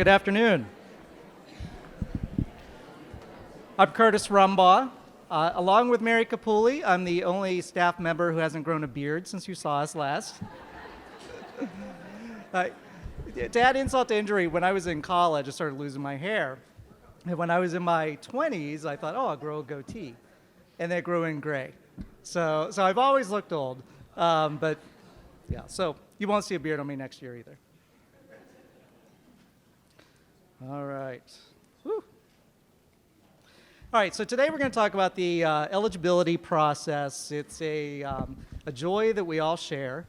Good afternoon. I'm Curtis Rumbaugh. Along with Mary Capulli, I'm the only staff member who hasn't grown a beard since you saw us last. To add insult to injury, when I was in college, I started losing my hair. And when I was in my 20s, I thought, I'll grow a goatee. And then it grew in gray. So I've always looked old. But yeah, so you won't see a beard on me next year either. All right. Whew. All right, so today we're going to talk about the eligibility process. It's a joy that we all share.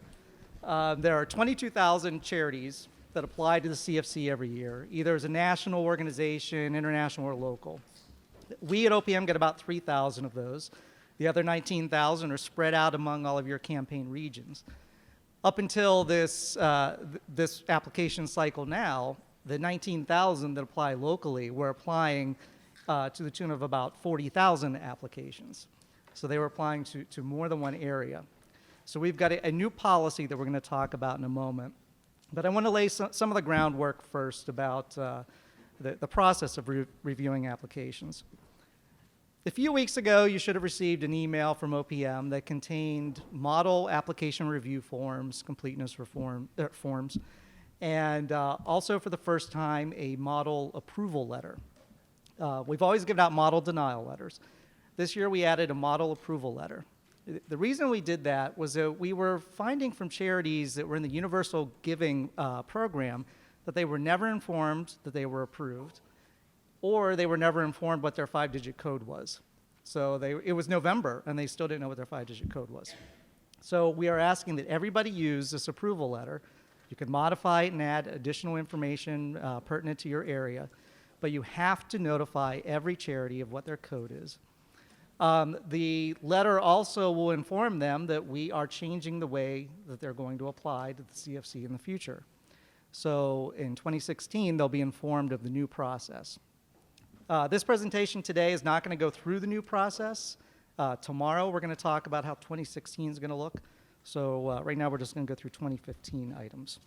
There are 22,000 charities that apply to the CFC every year, either as a national organization, international, or local. We at OPM get about 3,000 of those. The other 19,000 are spread out among all of your campaign regions. Up until this application cycle now, the 19,000 that apply locally were applying to the tune of about 40,000 applications. So they were applying to more than one area. So we've got a new policy that we're going to talk about in a moment. But I want to lay some of the groundwork first about the process of reviewing applications. A few weeks ago, you should have received an email from OPM that contained model application review forms, completeness forms, and also for the first time, a model approval letter. We've always given out model denial letters. This year, we added a model approval letter. The reason we did that was that we were finding from charities that were in the universal giving program that they were never informed that they were approved, or they were never informed what their 5-digit code was. So it was November, and they still didn't know what their 5-digit code was. So we are asking that everybody use this approval letter. You can modify it and add additional information pertinent to your area, but you have to notify every charity of what their code is. The letter also will inform them that we are changing the way that they're going to apply to the CFC in the future. So in 2016, they'll be informed of the new process. This presentation today is not going to go through the new process. Tomorrow, we're going to talk about how 2016 is going to look. So right now, we're just going to go through 2015 items.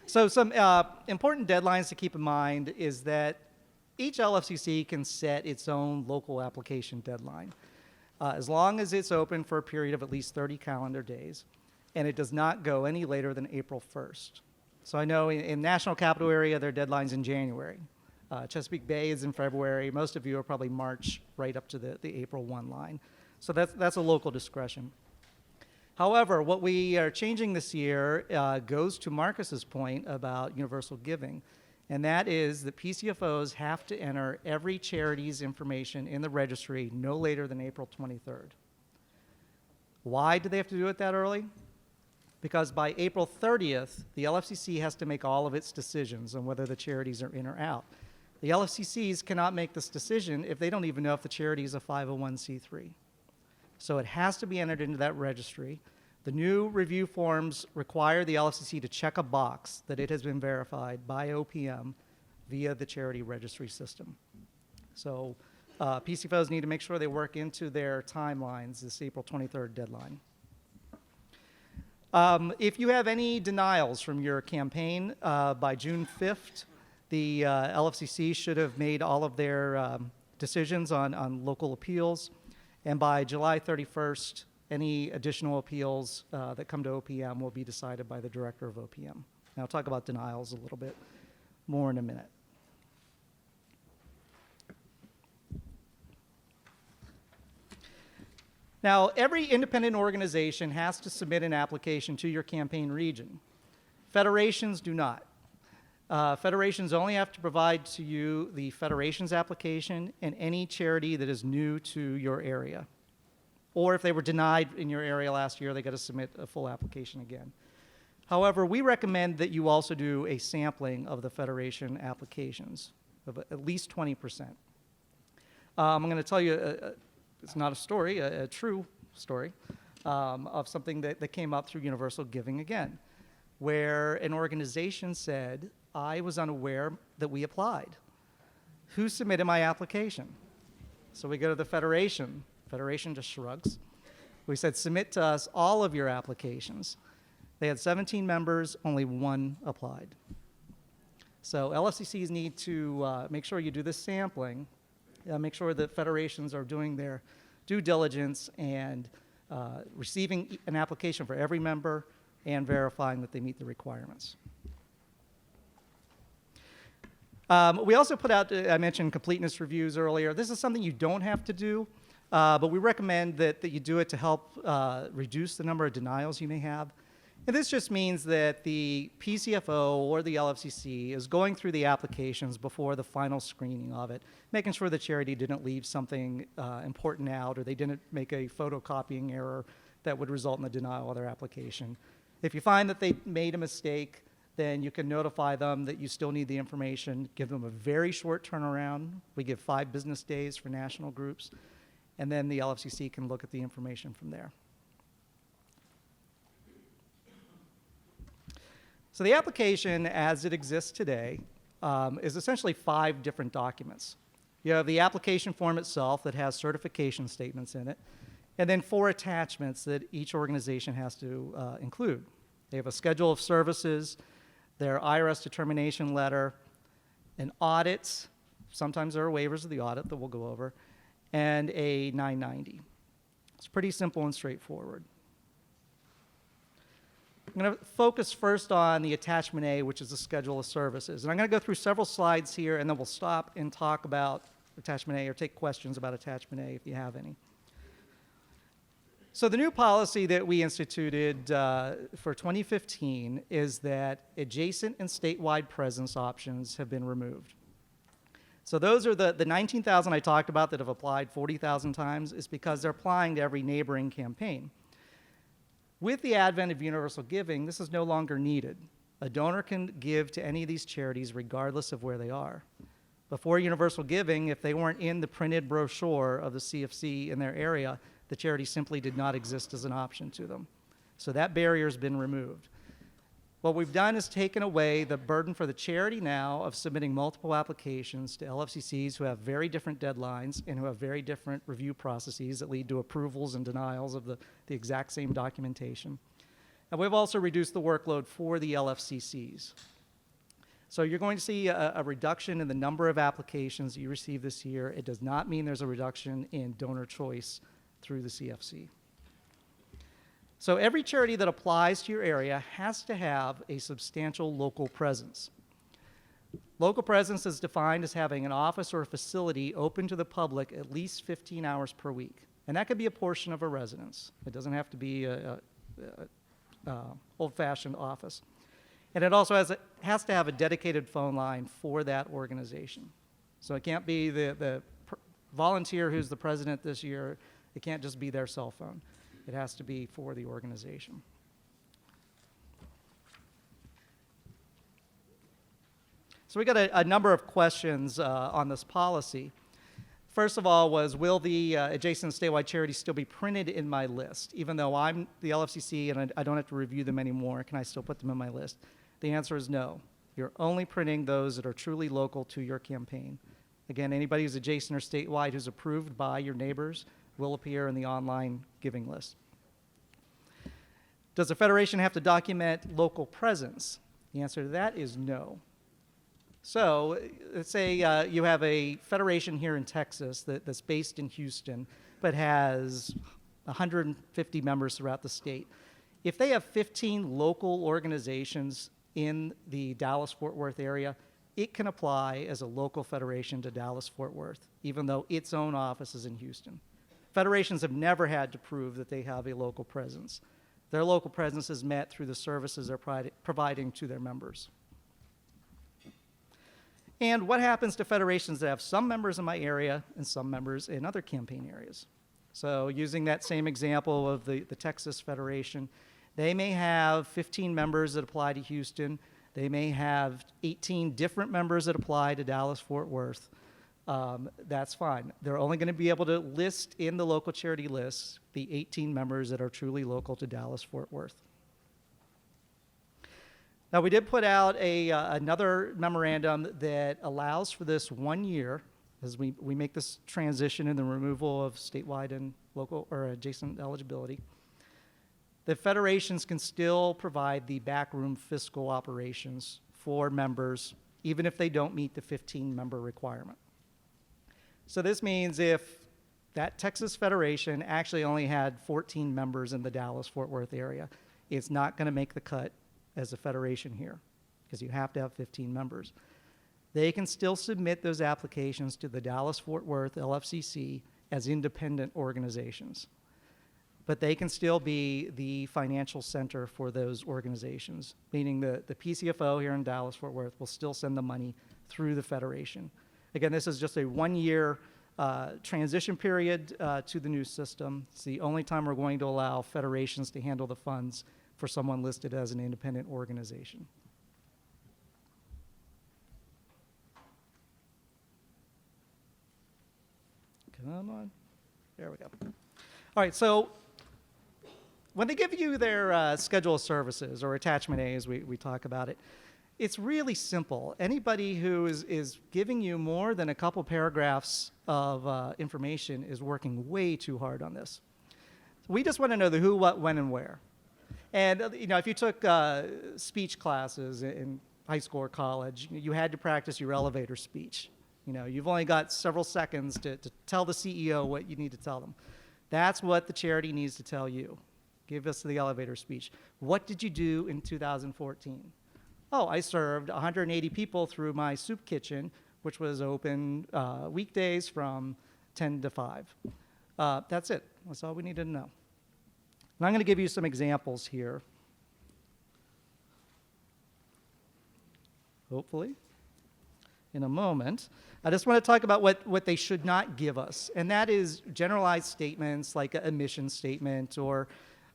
So some important deadlines to keep in mind is that each LFCC can set its own local application deadline, as long as it's open for a period of at least 30 calendar days, and it does not go any later than April 1st. So I know in National Capital Area, their deadline's in January. Chesapeake Bay is in February. Most of you are probably March right up to the April 1 line. So that's a local discretion. However, what we are changing this year goes to Marcus's point about universal giving, and that is that PCFOs have to enter every charity's information in the registry no later than April 23rd. Why do they have to do it that early? Because by April 30th, the LFCC has to make all of its decisions on whether the charities are in or out. The LFCCs cannot make this decision if they don't even know if the charity is a 501c3. So it has to be entered into that registry. The new review forms require the LFCC to check a box that it has been verified by OPM via the charity registry system. So PCFOs need to make sure they work into their timelines this April 23rd deadline. If you have any denials from your campaign by June 5th, the LFCC should have made all of their decisions on local appeals. And by July 31st, any additional appeals that come to OPM will be decided by the director of OPM. And I'll talk about denials a little bit more in a minute. Now, every independent organization has to submit an application to your campaign region. Federations do not. Federations only have to provide to you the federation's application and any charity that is new to your area. Or if they were denied in your area last year, they got to submit a full application again. However, we recommend that you also do a sampling of the federation applications of at least 20%. I'm going to tell you, it's not a story, a true story, of something that came up through Universal Giving again, where an organization said, I was unaware that we applied. Who submitted my application? So we go to the Federation. Federation just shrugs. We said, submit to us all of your applications. They had 17 members, only one applied. So LFCCs need to make sure you do this sampling, make sure that federations are doing their due diligence and receiving an application for every member and verifying that they meet the requirements. We also put out, I mentioned completeness reviews earlier. This is something you don't have to do, but we recommend that you do it to help reduce the number of denials you may have. And this just means that the PCFO or the LFCC is going through the applications before the final screening of it, making sure the charity didn't leave something important out or they didn't make a photocopying error that would result in the denial of their application. If you find that they made a mistake, then you can notify them that you still need the information, give them a very short turnaround. We give 5 business days for national groups, and then the LFCC can look at the information from there. So the application as it exists today is essentially 5 different documents. You have the application form itself that has certification statements in it, and then 4 attachments that each organization has to include. They have a schedule of services, their IRS determination letter, an audit, sometimes there are waivers of the audit that we'll go over, and a 990. It's pretty simple and straightforward. I'm going to focus first on the attachment A, which is the schedule of services. And I'm going to go through several slides here, and then we'll stop and talk about attachment A or take questions about attachment A if you have any. So the new policy that we instituted for 2015 is that adjacent and statewide presence options have been removed. So those are the 19,000 I talked about that have applied 40,000 times is because they're applying to every neighboring campaign. With the advent of universal giving, this is no longer needed. A donor can give to any of these charities regardless of where they are. Before universal giving, if they weren't in the printed brochure of the CFC in their area, the charity simply did not exist as an option to them. So that barrier has been removed. What we've done is taken away the burden for the charity now of submitting multiple applications to LFCCs who have very different deadlines and who have very different review processes that lead to approvals and denials of the exact same documentation. And we've also reduced the workload for the LFCCs. So you're going to see a reduction in the number of applications that you receive this year. It does not mean there's a reduction in donor choice through the CFC. So every charity that applies to your area has to have a substantial local presence. Local presence is defined as having an office or a facility open to the public at least 15 hours per week. And that could be a portion of a residence. It doesn't have to be a old-fashioned office. And it also has to have a dedicated phone line for that organization. So it can't be the volunteer who's the president this year. It can't just be their cell phone. It has to be for the organization. So we got a number of questions on this policy. First of all was, will the adjacent statewide charities still be printed in my list? Even though I'm the LFCC and I don't have to review them anymore, can I still put them in my list? The answer is no. You're only printing those that are truly local to your campaign. Again, anybody who's adjacent or statewide who's approved by your neighbors will appear in the online giving list. Does the federation have to document local presence? The answer to that is no. So let's say you have a federation here in Texas that's based in Houston, but has 150 members throughout the state. If they have 15 local organizations in the Dallas-Fort Worth area, it can apply as a local federation to Dallas-Fort Worth, even though its own office is in Houston. Federations have never had to prove that they have a local presence. Their local presence is met through the services they're providing to their members. And what happens to federations that have some members in my area and some members in other campaign areas? So using that same example of the Texas Federation, they may have 15 members that apply to Houston. They may have 18 different members that apply to Dallas-Fort Worth. That's fine. They're only going to be able to list in the local charity list the 18 members that are truly local to Dallas-Fort Worth. Now, we did put out another memorandum that allows for this 1 year as we make this transition in the removal of statewide and local or adjacent eligibility. The federations can still provide the backroom fiscal operations for members even if they don't meet the 15-member requirement. So this means if that Texas Federation actually only had 14 members in the Dallas-Fort Worth area, it's not going to make the cut as a federation here because you have to have 15 members. They can still submit those applications to the Dallas-Fort Worth LFCC as independent organizations. But they can still be the financial center for those organizations, meaning the PCFO here in Dallas-Fort Worth will still send the money through the federation. Again, this is just a one-year transition period to the new system. It's the only time we're going to allow federations to handle the funds for someone listed as an independent organization. Come on. There we go. All right, so when they give you their schedule of services, or attachment A as we talk about it, it's really simple. Anybody who is giving you more than a couple paragraphs of information is working way too hard on this. We just want to know the who, what, when, and where. And if you took speech classes in high school or college, you had to practice your elevator speech. You've only got several seconds to tell the CEO what you need to tell them. That's what the charity needs to tell you. Give us the elevator speech. What did you do in 2014? Oh, I served 180 people through my soup kitchen, which was open weekdays from 10 to 5. That's it. That's all we needed to know. And I'm going to give you some examples here. Hopefully. In a moment. I just want to talk about what they should not give us, and that is generalized statements like a mission statement or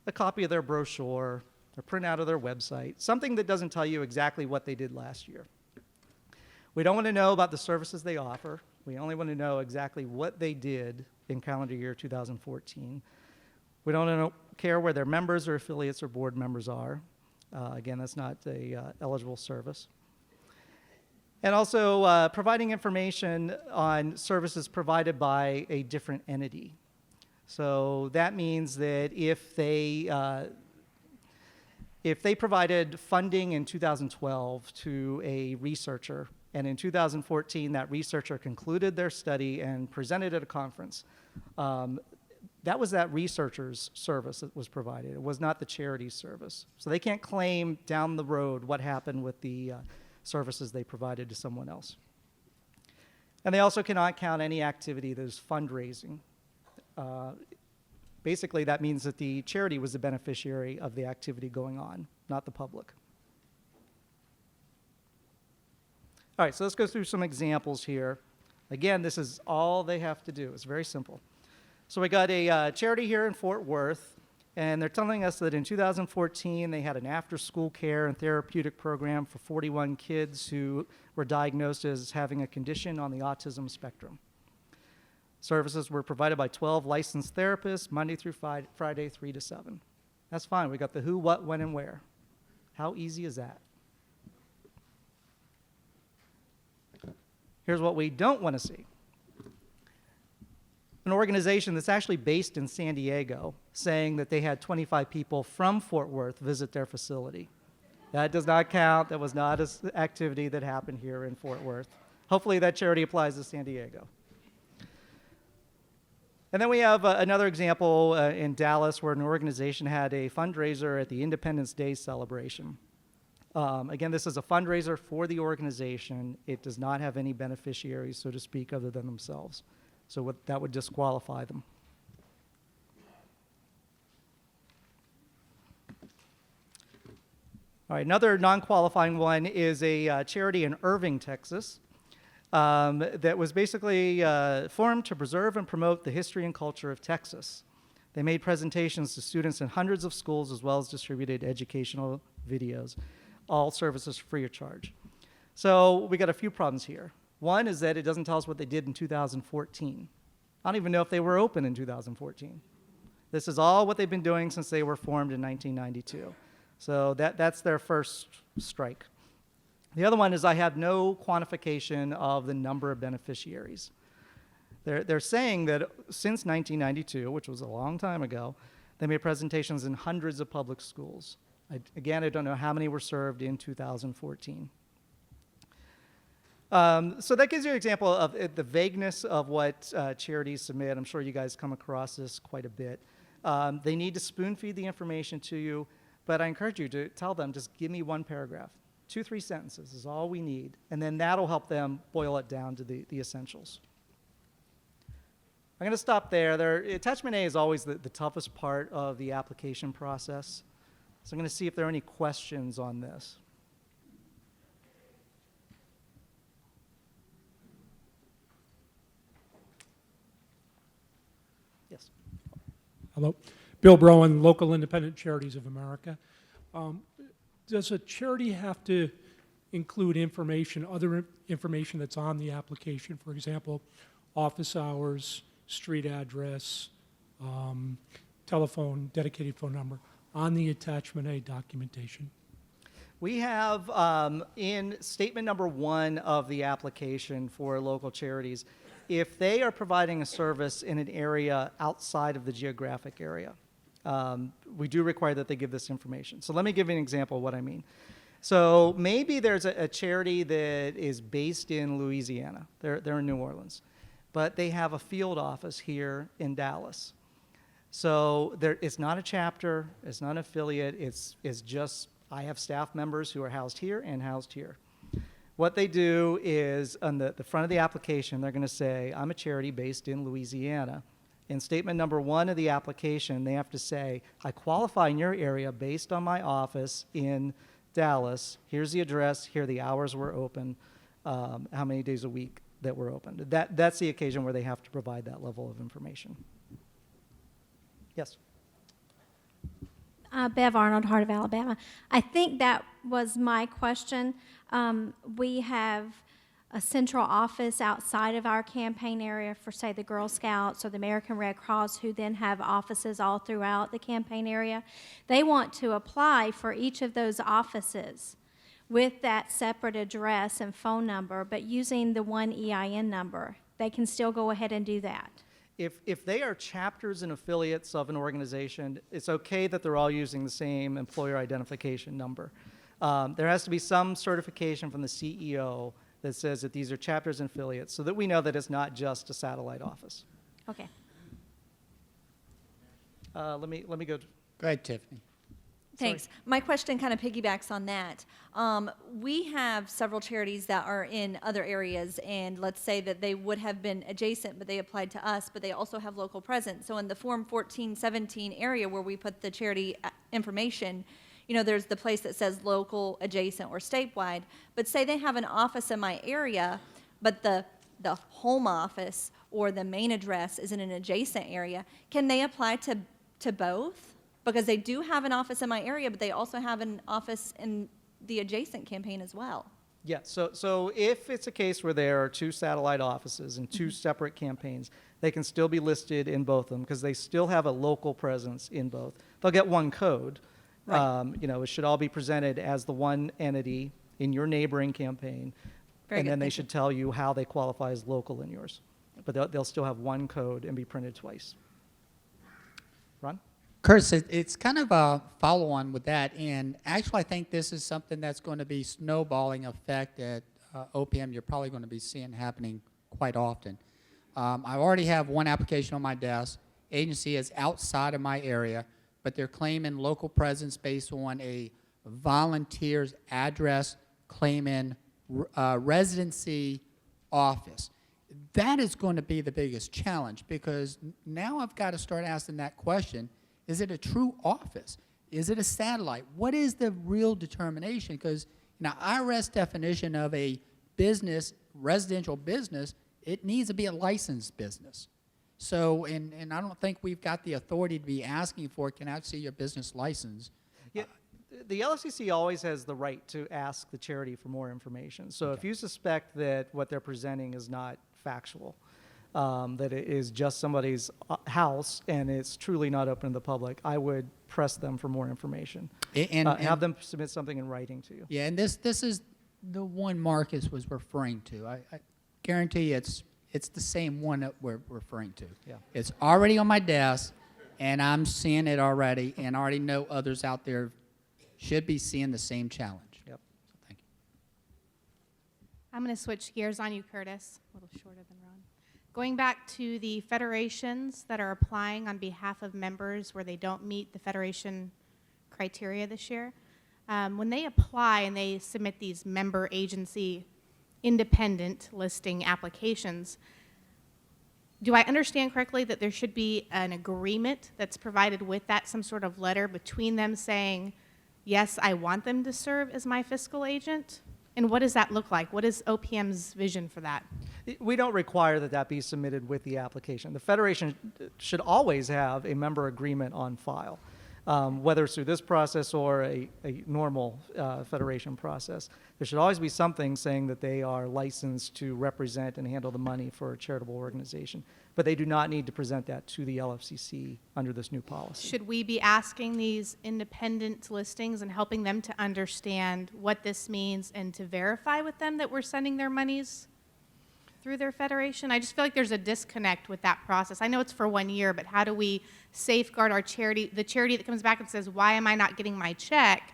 a copy of their brochure or printout of their website, something that doesn't tell you exactly what they did last year. We don't want to know about the services they offer. We only want to know exactly what they did in calendar year 2014. We don't care where their members or affiliates or board members are. Again, that's not a eligible service. And also providing information on services provided by a different entity. So that means that if they provided funding in 2012 to a researcher, and in 2014 that researcher concluded their study and presented at a conference, that was that researcher's service that was provided. It was not the charity's service. So they can't claim down the road what happened with the services they provided to someone else. And they also cannot count any activity that is fundraising. Basically, that means that the charity was the beneficiary of the activity going on, not the public. All right, so let's go through some examples here. Again, this is all they have to do. It's very simple. So we got a charity here in Fort Worth, and they're telling us that in 2014, they had an after-school care and therapeutic program for 41 kids who were diagnosed as having a condition on the autism spectrum. Services were provided by 12 licensed therapists, Monday through Friday, 3 to 7. That's fine. We got the who, what, when, and where. How easy is that? Here's what we don't want to see. An organization that's actually based in San Diego saying that they had 25 people from Fort Worth visit their facility. That does not count. That was not an activity that happened here in Fort Worth. Hopefully that charity applies to San Diego. And then we have another example in Dallas where an organization had a fundraiser at the Independence Day celebration. Again, this is a fundraiser for the organization. It does not have any beneficiaries, so to speak, other than themselves. So that would disqualify them. All right, another non-qualifying one is a charity in Irving, Texas, that was basically formed to preserve and promote the history and culture of Texas. They made presentations to students in hundreds of schools as well as distributed educational videos, all services free of charge. So we got a few problems here. One is that it doesn't tell us what they did in 2014. I don't even know if they were open in 2014. This is all what they've been doing since they were formed in 1992. So that's their first strike. The other one is I have no quantification of the number of beneficiaries. They're saying that since 1992, which was a long time ago, they made presentations in hundreds of public schools. Again, I don't know how many were served in 2014. So that gives you an example of the vagueness of what charities submit. I'm sure you guys come across this quite a bit. They need to spoon feed the information to you, but I encourage you to tell them, just give me one paragraph. 2-3 sentences is all we need, and then that'll help them boil it down to the essentials. I'm going to stop there. Attachment A is always the toughest part of the application process. So I'm going to see if there are any questions on this. Yes. Hello. Bill Browan, Local Independent Charities of America. Does a charity have to include information, other information that's on the application? For example, office hours, street address, telephone, dedicated phone number, on the Attachment A documentation? We have in statement number 1 of the application for local charities, if they are providing a service in an area outside of the geographic area, we do require that they give this information. So let me give you an example of what I mean. So maybe there's a charity that is based in Louisiana. They're in New Orleans, but they have a field office here in Dallas. So it's not a chapter, it's not an affiliate, it's just I have staff members who are housed here and housed here. What they do is on the front of the application, they're going to say, I'm a charity based in Louisiana. In statement number 1 of the application, they have to say, I qualify in your area based on my office in Dallas. Here's the address, here are the hours we're open, how many days a week that we're open. That's the occasion where they have to provide that level of information. Yes? Bev Arnold, Heart of Alabama. I think that was my question. We have a central office outside of our campaign area for, say, the Girl Scouts or the American Red Cross, who then have offices all throughout the campaign area. They want to apply for each of those offices with that separate address and phone number, but using the one EIN number. They can still go ahead and do that. If they are chapters and affiliates of an organization, it's okay that they're all using the same employer identification number. There has to be some certification from the CEO that says that these are chapters and affiliates so that we know that it's not just a satellite office. Okay. Let me go. Go ahead, Tiffany. Thanks. My question kind of piggybacks on that. We have several charities that are in other areas, and let's say that they would have been adjacent, but they applied to us, but they also have local presence. So in the Form 1417 area where we put the charity information, you know, there's the place that says local, adjacent, or statewide. But say they have an office in my area, but the home office or the main address is in an adjacent area. Can they apply to both? Because they do have an office in my area, but they also have an office in the adjacent campaign as well. Yeah, so if it's a case where there are 2 satellite offices and 2 separate campaigns, they can still be listed in both of them because they still have a local presence in both. They'll get one code. Right. You know, it should all be presented as the one entity in your neighboring campaign, and then they should tell you how they qualify as local in yours. But they'll still have one code and be printed twice. Ron? Curtis, it's kind of a follow-on with that, and actually I think this is something that's going to be snowballing effect at OPM. You're probably going to be seeing happening quite often. I already have one application on my desk. Agency is outside of my area, but they're claiming local presence based on a volunteer's address, claiming residency office. That is going to be the biggest challenge because now I've got to start asking that question. Is it a true office? Is it a satellite? What is the real determination? Because now IRS definition of a business, residential business, it needs to be a licensed business. So, and I don't think we've got the authority to be asking for, can I see your business license? Yeah, the LFCC always has the right to ask the charity for more information. So Okay. if you suspect that what they're presenting is not factual, that it is just somebody's house and it's truly not open to the public, I would press them for more information. And Have them submit something in writing to you. yeah, and this is the one Marcus was referring to. I guarantee you it's the same one that we're referring to. Yeah. It's already on my desk, and I'm seeing it already, and I already know others out there should be seeing the same challenge. Yep. Thank you. I'm going to switch gears on you, Curtis. A little shorter than Ron. Going back to the federations that are applying on behalf of members where they don't meet the federation criteria this year, when they apply and they submit these member agency independent listing applications, do I understand correctly that there should be an agreement that's provided with that, some sort of letter between them saying, yes, I want them to serve as my fiscal agent? And what does that look like? What is OPM's vision for that? We don't require that that be submitted with the application. The Federation should always have a member agreement on file, whether it's through this process or a normal Federation process. There should always be something saying that they are licensed to represent and handle the money for a charitable organization. But they do not need to present that to the LFCC under this new policy. Should we be asking these independent listings and helping them to understand what this means and to verify with them that we're sending their monies through their federation? I just feel like there's a disconnect with that process. I know it's for 1 year, but how do we safeguard our charity, the charity that comes back and says, why am I not getting my check?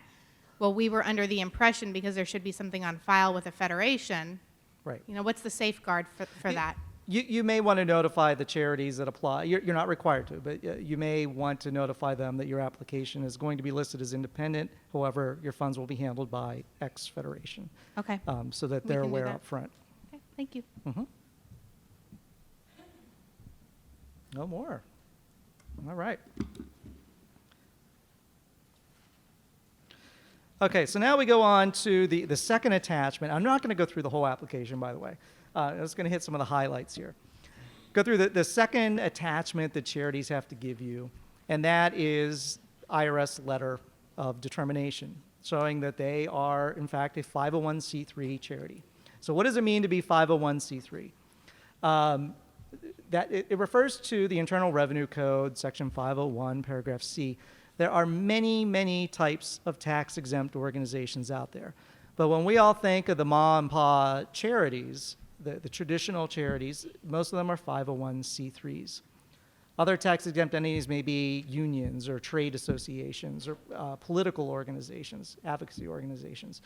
Well, we were under the impression because there should be something on file with a federation. Right. You know, what's the safeguard for that? You may want to notify the charities that apply. You're not required to, but you may want to notify them that your application is going to be listed as independent. However, your funds will be handled by X Federation, Okay. so that We they're can do aware that. up front. Okay, thank you. No more. All right. Okay, so now we go on to the second attachment. I'm not going to go through the whole application, by the way. I'm just going to hit some of the highlights here. Go through the second attachment that charities have to give you, and that is IRS letter of determination, showing that they are, in fact, a 501c3 charity. So what does it mean to be 501c3? It refers to the Internal Revenue Code, Section 501, Paragraph C. There are many, many types of tax-exempt organizations out there. But when we all think of the ma and pa charities, the traditional charities, most of them are 501c3s. Other tax-exempt entities may be unions or trade associations or political organizations, advocacy organizations.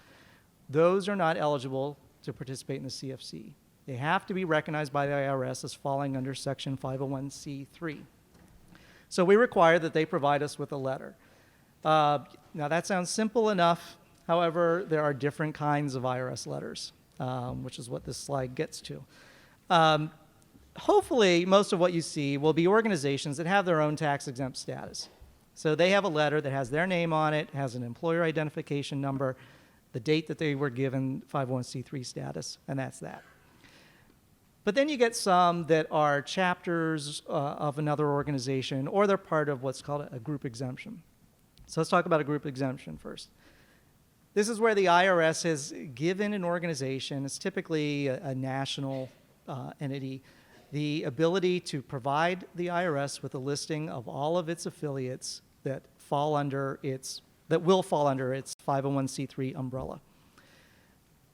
Those are not eligible to participate in the CFC. They have to be recognized by the IRS as falling under Section 501c3. So we require that they provide us with a letter. Now that sounds simple enough. However, there are different kinds of IRS letters, which is what this slide gets to. Hopefully, most of what you see will be organizations that have their own tax-exempt status. So they have a letter that has their name on it, has an employer identification number, the date that they were given 501c3 status, and that's that. But then you get some that are chapters of another organization, or they're part of what's called a group exemption. So let's talk about a group exemption first. This is where the IRS has given an organization, it's typically a national entity, the ability to provide the IRS with a listing of all of its affiliates that will fall under its 501c3 umbrella.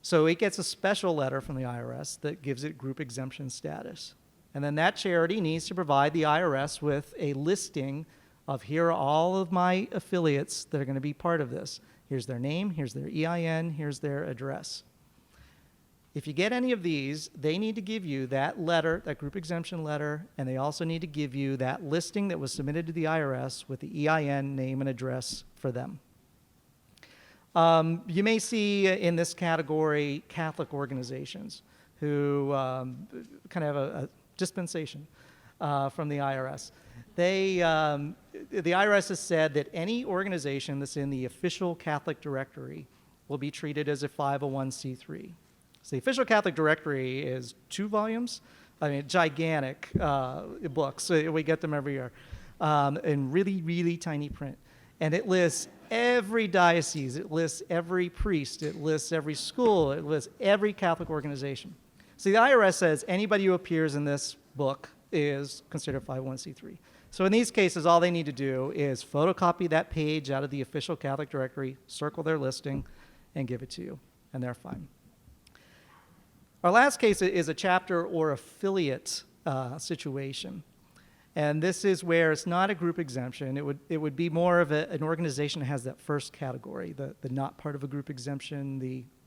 So it gets a special letter from the IRS that gives it group exemption status. And then that charity needs to provide the IRS with a listing of here are all of my affiliates that are going to be part of this. Here's their name, here's their EIN, here's their address. If you get any of these, they need to give you that letter, that group exemption letter, and they also need to give you that listing that was submitted to the IRS with the EIN, name, and address for them. You may see in this category Catholic organizations who kind of have a dispensation from the IRS. The IRS has said that any organization that's in the official Catholic directory will be treated as a 501c3. So the official Catholic directory is 2 volumes, gigantic books. We get them every year in really, really tiny print. And it lists every diocese, it lists every priest, it lists every school, it lists every Catholic organization. So the IRS says anybody who appears in this book is considered 501c3. So in these cases, all they need to do is photocopy that page out of the official Catholic directory, circle their listing, and give it to you, and they're fine. Our last case is a chapter or affiliate situation. And this is where it's not a group exemption. It would be more of an organization that has that first category, the not part of a group exemption,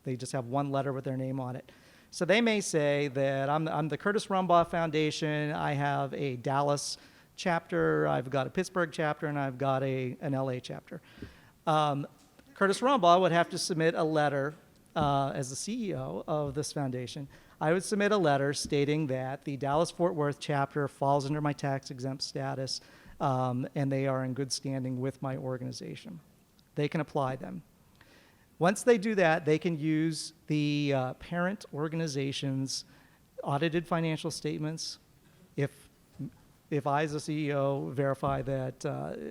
they just have one letter with their name on it. So they may say that I'm the Curtis Rumbaugh Foundation. I have a Dallas chapter, I've got a Pittsburgh chapter, and I've got an LA chapter. Curtis Rumbaugh would have to submit a letter as the CEO of this foundation. I would submit a letter stating that the Dallas-Fort Worth chapter falls under my tax-exempt status, and they are in good standing with my organization. They can apply them. Once they do that, they can use the parent organization's audited financial statements. If I, as a CEO, verify that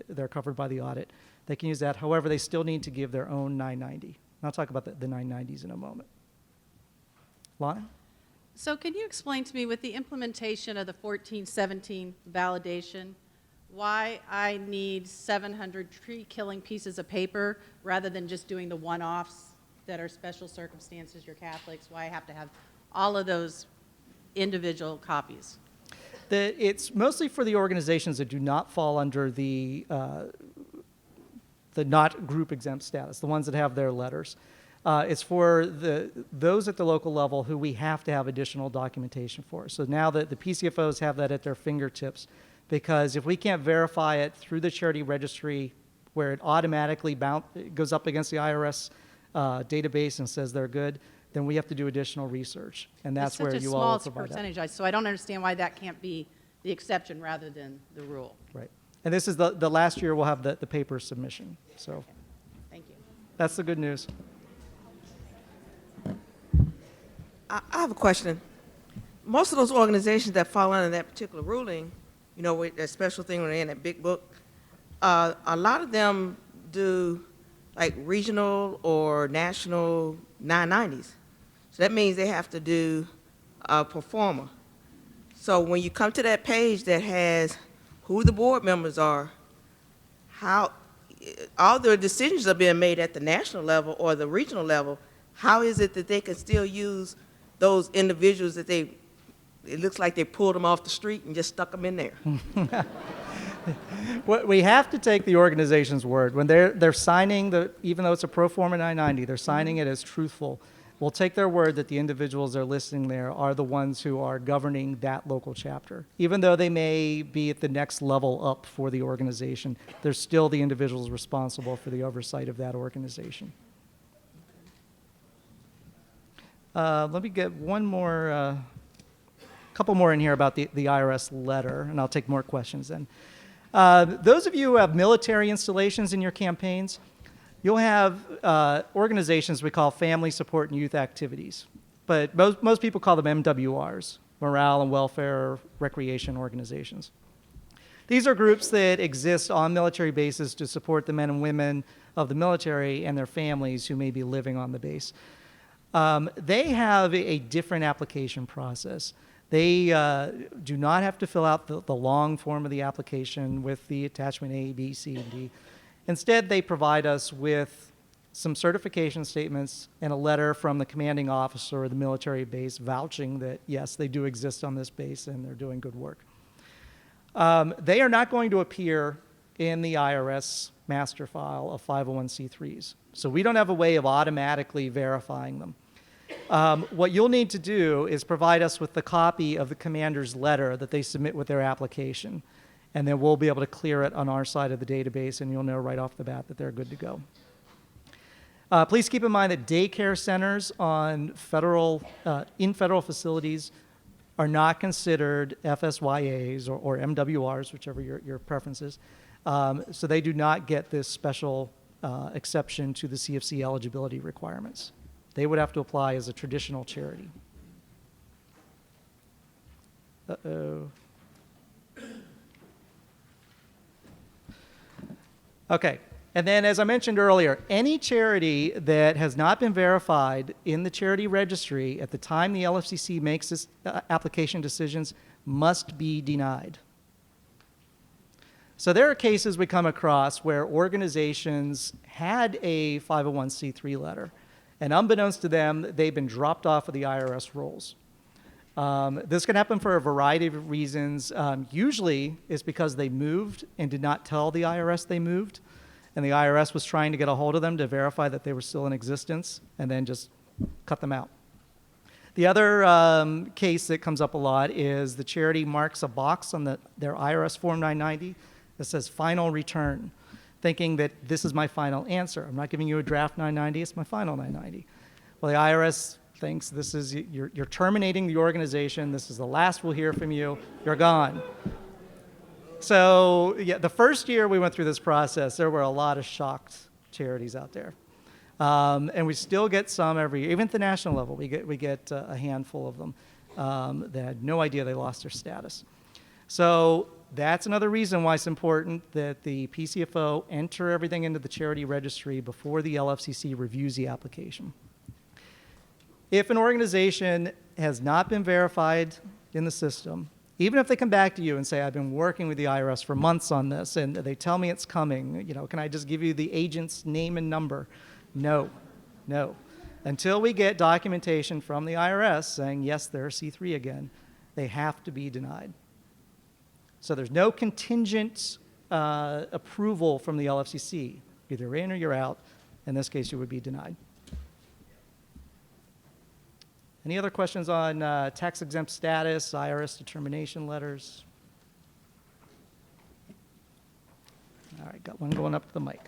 they're covered by the audit, they can use that. However, they still need to give their own 990. And I'll talk about the 990s in a moment. Lana? So can you explain to me, with the implementation of the 1417 validation, why I need 700 tree-killing pieces of paper rather than just doing the one-offs that are special circumstances, you're Catholics, why I have to have all of those individual copies? It's mostly for the organizations that do not fall under the not group exempt status, the ones that have their letters. It's for those at the local level who we have to have additional documentation for. So now that the PCFOs have that at their fingertips, because if we can't verify it through the charity registry where it automatically goes up against the IRS database and says they're good, then we have to do additional research. And that's where you all will provide that. It's such a small percentage, so I don't understand why that can't be the exception rather than the rule. Right. And this is the last year we'll have the paper submission. So Okay. Thank you. that's the good news. I have a question. Most of those organizations that fall under that particular ruling, you know, with that special thing when they're in that big book, a lot of them do like regional or national 990s. So that means they have to do a pro forma. So when you come to that page that has who the board members are, how all the decisions are being made at the national level or the regional level, how is it that they can still use those individuals that it looks like they pulled them off the street and just stuck them in there? We have to take the organization's word. When they're signing, even though it's a pro forma 990, they're signing it as truthful. We'll take their word that the individuals they're listing there are the ones who are governing that local chapter. Even though they may be at the next level up for the organization, they're still the individuals responsible for the oversight of that organization. Let me get one more, couple more in here about the IRS letter, and I'll take more questions then. Those of you who have military installations in your campaigns, you'll have organizations we call Family Support and Youth Activities, but most people call them MWRs, Morale and Welfare Recreation Organizations. These are groups that exist on military bases to support the men and women of the military and their families who may be living on the base. They have a different application process. They do not have to fill out the long form of the application with the attachment A, B, C, and D. Instead, they provide us with some certification statements and a letter from the commanding officer of the military base vouching that, yes, they do exist on this base and they're doing good work. They are not going to appear in the IRS master file of 501c3s. So we don't have a way of automatically verifying them. What you'll need to do is provide us with the copy of the commander's letter that they submit with their application, and then we'll be able to clear it on our side of the database, and you'll know right off the bat that they're good to go. Please keep in mind that daycare centers on in federal facilities are not considered FSYAs or MWRs, whichever your preference is. So they do not get this special exception to the CFC eligibility requirements. They would have to apply as a traditional charity. Uh-oh. Okay, and then as I mentioned earlier, any charity that has not been verified in the charity registry at the time the LFCC makes its application decisions must be denied. So there are cases we come across where organizations had a 501c3 letter, and unbeknownst to them, they've been dropped off of the IRS rolls. This can happen for a variety of reasons. Usually it's because they moved and did not tell the IRS they moved, and the IRS was trying to get a hold of them to verify that they were still in existence and then just cut them out. The other case that comes up a lot is the charity marks a box on their IRS Form 990 that says final return, thinking that this is my final answer. I'm not giving you a draft 990, it's my final 990. Well, the IRS thinks this is, you're terminating the organization, this is the last we'll hear from you, you're gone. So yeah, the first year we went through this process, there were a lot of shocked charities out there. And we still get some every year. Even at the national level, we get a handful of them that had no idea they lost their status. So that's another reason why it's important that the PCFO enter everything into the charity registry before the LFCC reviews the application. If an organization has not been verified in the system, even if they come back to you and say, I've been working with the IRS for months on this, and they tell me it's coming, can I just give you the agent's name and number? No. Until we get documentation from the IRS saying, yes, they're C3 again, they have to be denied. So there's no contingent approval from the LFCC. Either you're in or you're out. In this case, you would be denied. Any other questions on tax-exempt status, IRS determination letters? All right, got one going up to the mic.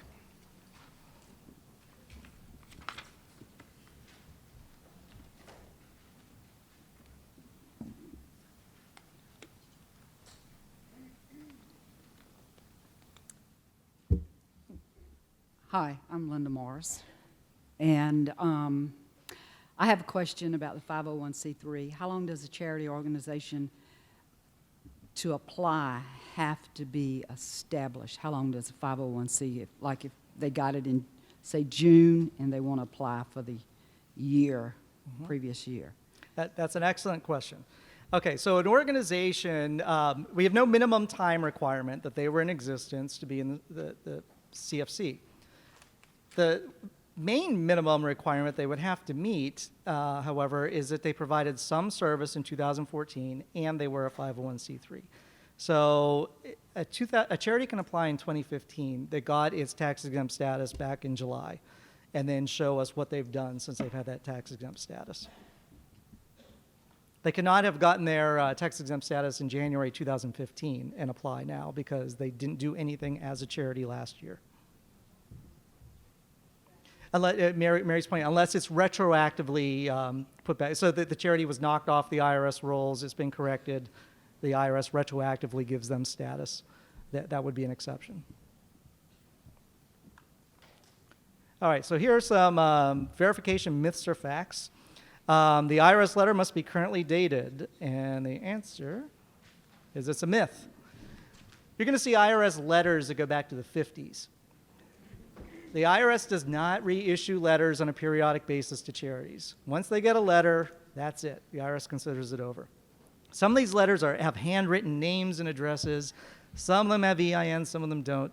Hi, I'm Linda Morris, and I have a question about the 501c3. How long does a charity organization to apply have to be established? How long does a 501c, if they got it in, say, June, and they want to apply for the year, previous year? That's an excellent question. Okay, so an organization, we have no minimum time requirement that they were in existence to be in the CFC. The main minimum requirement they would have to meet, however, is that they provided some service in 2014 and they were a 501c3. So a charity can apply in 2015 that got its tax-exempt status back in July and then show us what they've done since they've had that tax-exempt status. They cannot have gotten their tax-exempt status in January 2015 and apply now because they didn't do anything as a charity last year. Mary's point, unless it's retroactively put back, so that the charity was knocked off the IRS rolls, it's been corrected, the IRS retroactively gives them status. That would be an exception. All right, so here are some verification myths or facts. The IRS letter must be currently dated, and the answer is it's a myth. You're going to see IRS letters that go back to the 50s. The IRS does not reissue letters on a periodic basis to charities. Once they get a letter, that's it. The IRS considers it over. Some of these letters have handwritten names and addresses. Some of them have EIN, some of them don't.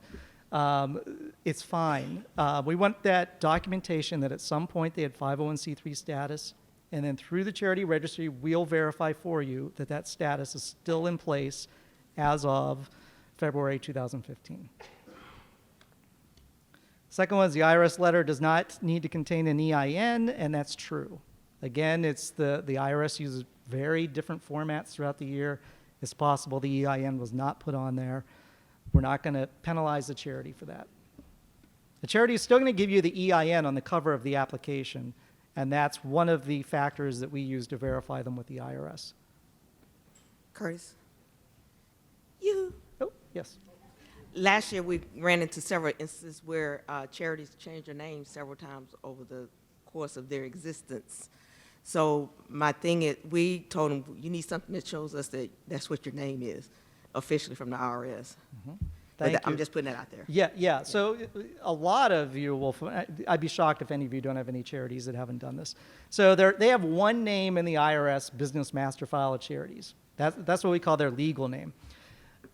It's fine. We want that documentation that at some point they had 501c3 status, and then through the charity registry, we'll verify for you that that status is still in place as of February 2015. Second one is the IRS letter does not need to contain an EIN, and that's true. Again, it's the IRS uses very different formats throughout the year. It's possible the EIN was not put on there. We're not going to penalize the charity for that. The charity is still going to give you the EIN on the cover of the application, and that's one of the factors that we use to verify them with the IRS. Curtis? Oh, yes. Last year, we ran into several instances where charities changed their names several times over the course of their existence. So my thing is, we told them, you need something that shows us that that's what your name is, officially from the IRS. Thank you. I'm just putting that out there. Yeah. So a lot of you will, I'd be shocked if any of you don't have any charities that haven't done this. So they have one name in the IRS Business Master File of Charities. That's what we call their legal name.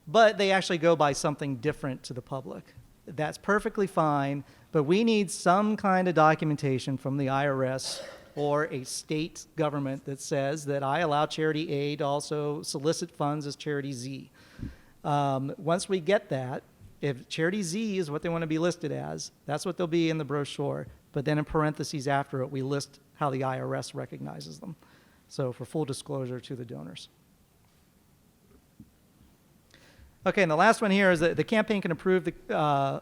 But they actually go by something different to the public. That's perfectly fine, but we need some kind of documentation from the IRS or a state government that says that I allow Charity A to also solicit funds as Charity Z. Once we get that, if Charity Z is what they want to be listed as, that's what they'll be in the brochure. But then in parentheses after it, we list how the IRS recognizes them. So for full disclosure to the donors. Okay, and the last one here is that the campaign can approve the, oh,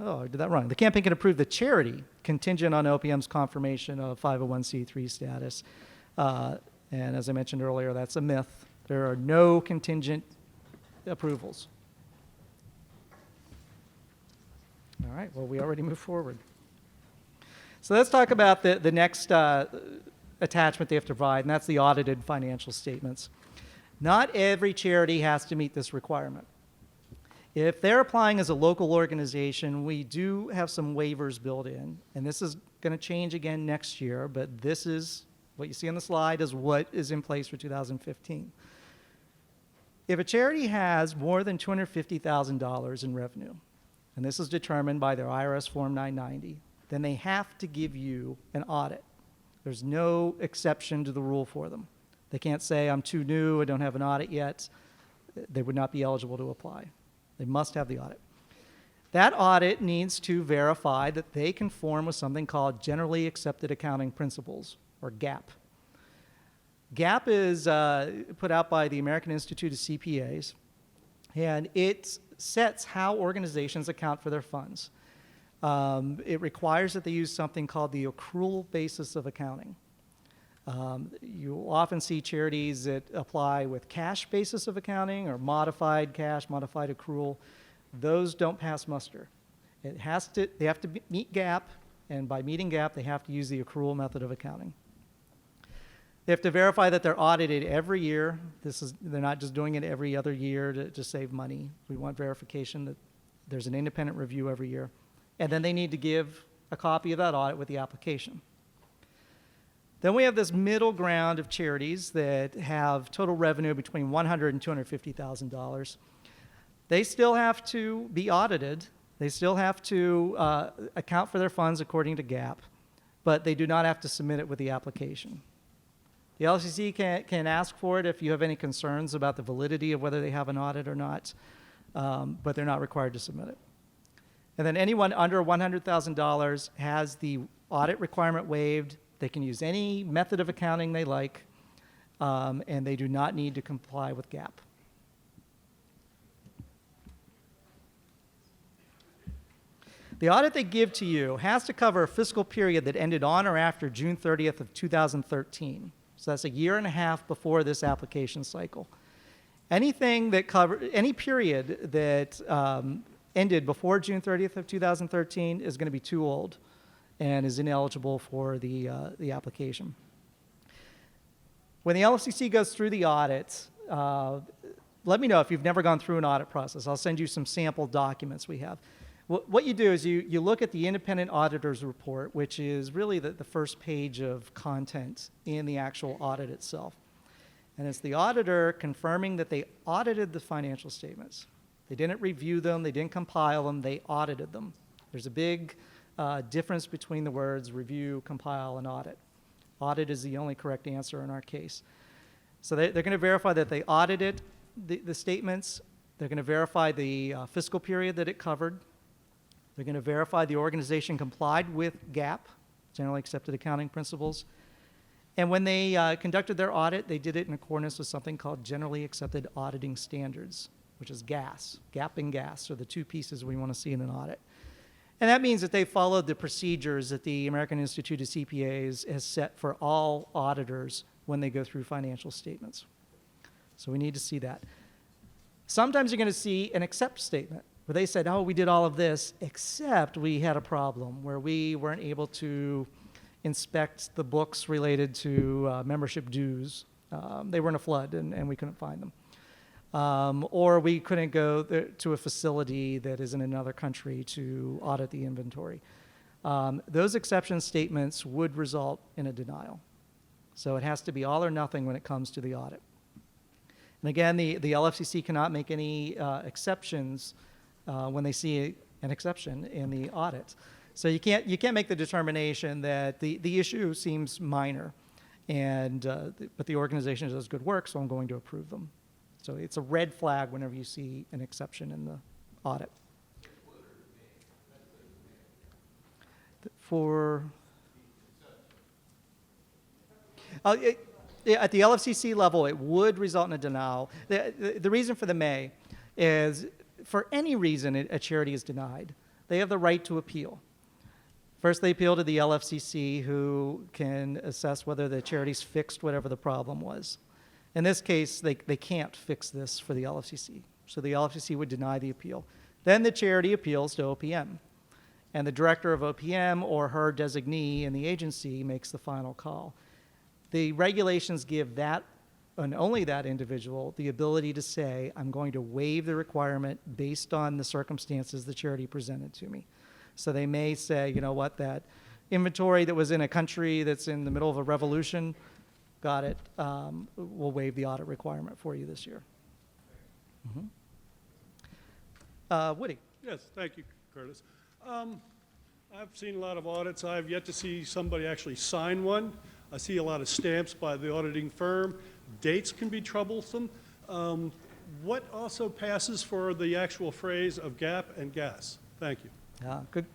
I did that wrong. The campaign can approve the charity contingent on OPM's confirmation of 501c3 status. And as I mentioned earlier, that's a myth. There are no contingent approvals. All right, well, we already moved forward. So let's talk about the next attachment they have to provide, and that's the audited financial statements. Not every charity has to meet this requirement. If they're applying as a local organization, we do have some waivers built in, and this is going to change again next year, but this is what you see on the slide is what is in place for 2015. If a charity has more than $250,000 in revenue, and this is determined by their IRS Form 990, then they have to give you an audit. There's no exception to the rule for them. They can't say, I'm too new, I don't have an audit yet. They would not be eligible to apply. They must have the audit. That audit needs to verify that they conform with something called Generally Accepted Accounting Principles, or GAAP. GAAP is put out by the American Institute of CPAs, and it sets how organizations account for their funds. It requires that they use something called the accrual basis of accounting. You'll often see charities that apply with cash basis of accounting or modified cash, modified accrual. Those don't pass muster. They have to meet GAAP, and by meeting GAAP, they have to use the accrual method of accounting. They have to verify that they're audited every year. They're not just doing it every other year to save money. We want verification that there's an independent review every year. And then they need to give a copy of that audit with the application. Then we have this middle ground of charities that have total revenue between $100,000 and $250,000. They still have to be audited. They still have to account for their funds according to GAAP, but they do not have to submit it with the application. The LCC can ask for it if you have any concerns about the validity of whether they have an audit or not, but they're not required to submit it. And then anyone under $100,000 has the audit requirement waived. They can use any method of accounting they like, and they do not need to comply with GAAP. The audit they give to you has to cover a fiscal period that ended on or after June 30th of 2013. So that's a year and a half before this application cycle. Anything that any period that ended before June 30th of 2013 is going to be too old and is ineligible for the application. When the LFCC goes through the audit, let me know if you've never gone through an audit process. I'll send you some sample documents we have. What you do is you look at the independent auditor's report, which is really the first page of content in the actual audit itself. And it's the auditor confirming that they audited the financial statements. They didn't review them, they didn't compile them, they audited them. There's a big difference between the words review, compile, and audit. Audit is the only correct answer in our case. So they're going to verify that they audited the statements. They're going to verify the fiscal period that it covered. They're going to verify the organization complied with GAAP, Generally Accepted Accounting Principles. And when they conducted their audit, they did it in accordance with something called Generally Accepted Auditing Standards, which is GAS. GAAP and GAS are the two pieces we want to see in an audit. And that means that they followed the procedures that the American Institute of CPAs has set for all auditors when they go through financial statements. So we need to see that. Sometimes you're going to see an accept statement where they said, oh, we did all of this, except we had a problem where we weren't able to inspect the books related to membership dues. They were in a flood, and we couldn't find them. Or we couldn't go to a facility that is in another country to audit the inventory. Those exception statements would result in a denial. So it has to be all or nothing when it comes to the audit. And again, the LFCC cannot make any exceptions when they see an exception in the audit. So you can't make the determination that the issue seems minor, but the organization does good work, so I'm going to approve them. So it's a red flag whenever you see an exception in the audit. At the LFCC level, it would result in a denial. The reason for the may is for any reason a charity is denied, they have the right to appeal. First, they appeal to the LFCC, who can assess whether the charity's fixed whatever the problem was. In this case, they can't fix this for the LFCC, so the LFCC would deny the appeal. Then the charity appeals to OPM, and the director of OPM or her designee in the agency makes the final call. The regulations give that, and only that individual, the ability to say, I'm going to waive the requirement based on the circumstances the charity presented to me. So they may say, you know what, that inventory that was in a country that's in the middle of a revolution, got it, we'll waive the audit requirement for you this year. Woody. Yes, thank you, Curtis. I've seen a lot of audits. I've yet to see somebody actually sign one. I see a lot of stamps by the auditing firm. Dates can be troublesome. What also passes for the actual phrase of gap and gas? Thank you.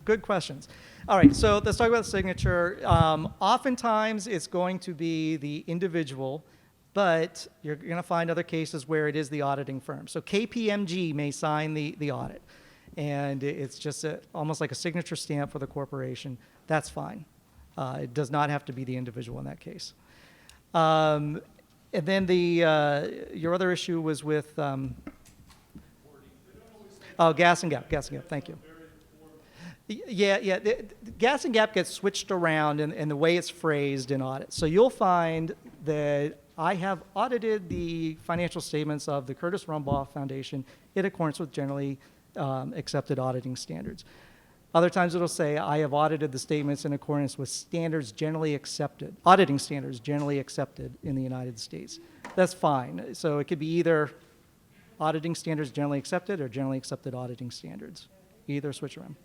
Good questions. All right, so let's talk about the signature. Oftentimes, it's going to be the individual, but you're going to find other cases where it is the auditing firm. So KPMG may sign the audit, and it's just almost like a signature stamp for the corporation. That's fine. It does not have to be the individual in that case. And then your other issue was with gas and gap. Thank you. Yeah. The gas and gap gets switched around in the way it's phrased in audit. So you'll find that I have audited the financial statements of the Curtis Rumbaugh Foundation in accordance with generally accepted auditing standards. Other times it'll say I have audited the statements in accordance with standards generally accepted, auditing standards generally accepted in the United States. That's fine. So it could be either auditing standards generally accepted or generally accepted auditing standards. Either switch around.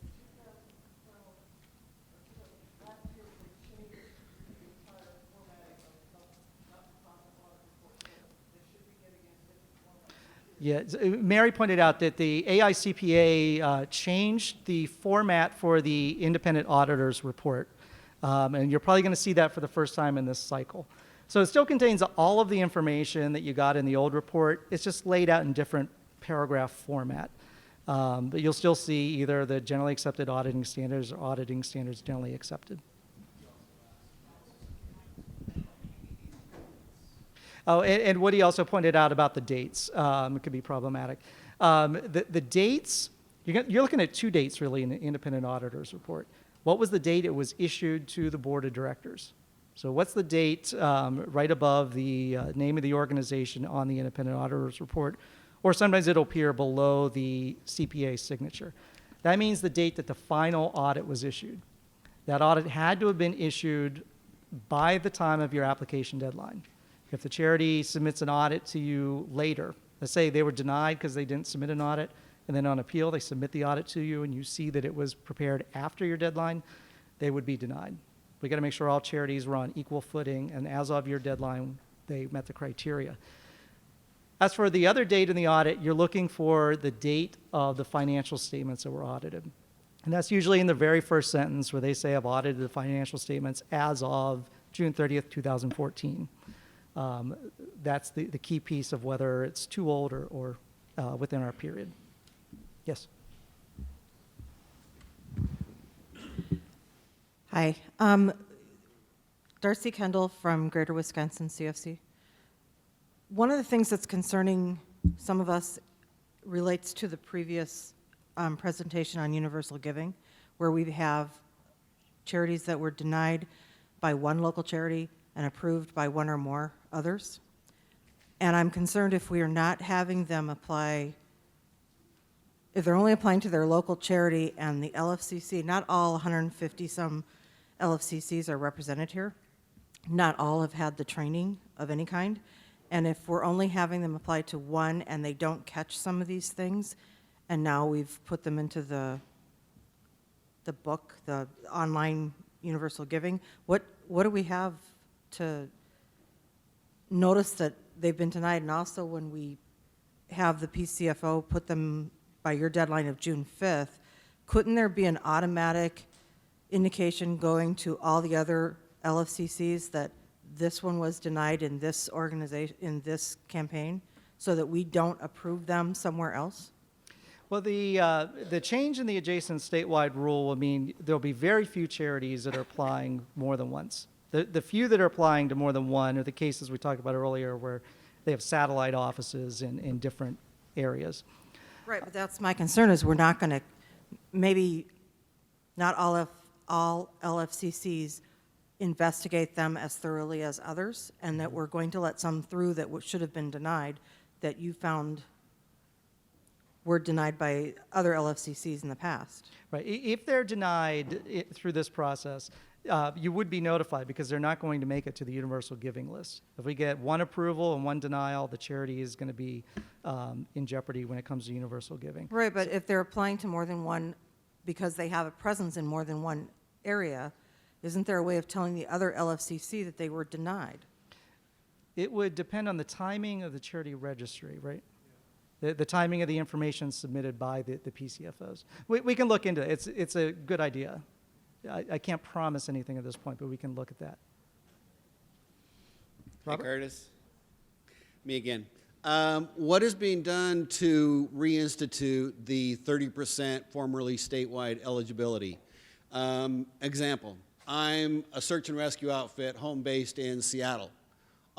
Yeah, Mary pointed out that the AICPA changed the format for the independent auditor's report, and you're probably going to see that for the first time in this cycle. So it still contains all of the information that you got in the old report. It's just laid out in different paragraph format. But you'll still see either the generally accepted auditing standards or auditing standards generally accepted. Oh, and Woody also pointed out about the dates. It could be problematic. The dates, you're looking at two dates really in the independent auditor's report. What was the date it was issued to the board of directors? So what's the date right above the name of the organization on the independent auditor's report? Or sometimes it'll appear below the CPA signature. That means the date that the final audit was issued. That audit had to have been issued by the time of your application deadline. If the charity submits an audit to you later, let's say they were denied because they didn't submit an audit, and then on appeal they submit the audit to you and you see that it was prepared after your deadline, they would be denied. We got to make sure all charities were on equal footing, and as of your deadline, they met the criteria. As for the other date in the audit, you're looking for the date of the financial statements that were audited. And that's usually in the very first sentence where they say I've audited the financial statements as of June 30th, 2014. That's the key piece of whether it's too old or within our period. Yes? Hi. Darcy Kendall from Greater Wisconsin CFC. One of the things that's concerning some of us relates to the previous presentation on universal giving, where we have charities that were denied by one local charity and approved by one or more others. And I'm concerned if we are not having them apply, if they're only applying to their local charity and the LFCC, not all 150 some LFCCs are represented here. Not all have had the training of any kind. And if we're only having them apply to one and they don't catch some of these things, and now we've put them into the book, the online universal giving, what do we have to notice that they've been denied? And also when we have the PCFO put them by your deadline of June 5th, couldn't there be an automatic indication going to all the other LFCCs that this one was denied in this organization, in this campaign, so that we don't approve them somewhere else? Well, the change in the adjacent statewide rule will mean there'll be very few charities that are applying more than once. The few that are applying to more than one are the cases we talked about earlier where they have satellite offices in different areas. Right, but that's my concern, is we're not going to, maybe not all LFCCs investigate them as thoroughly as others, and that we're going to let some through that should have been denied, that you found were denied by other LFCCs in the past. Right. If they're denied through this process, you would be notified because they're not going to make it to the universal giving list. If we get one approval and one denial, the charity is going to be in jeopardy when it comes to universal giving. Right, but if they're applying to more than one because they have a presence in more than one area, isn't there a way of telling the other LFCC that they were denied? It would depend on the timing of the charity registry, right? The timing of the information submitted by the PCFOs. We can look into it. It's a good idea. I can't promise anything at this point, but we can look at that. Hey, Curtis. Me again. What is being done to reinstitute the 30% formerly statewide eligibility? Example, I'm a search and rescue outfit home-based in Seattle.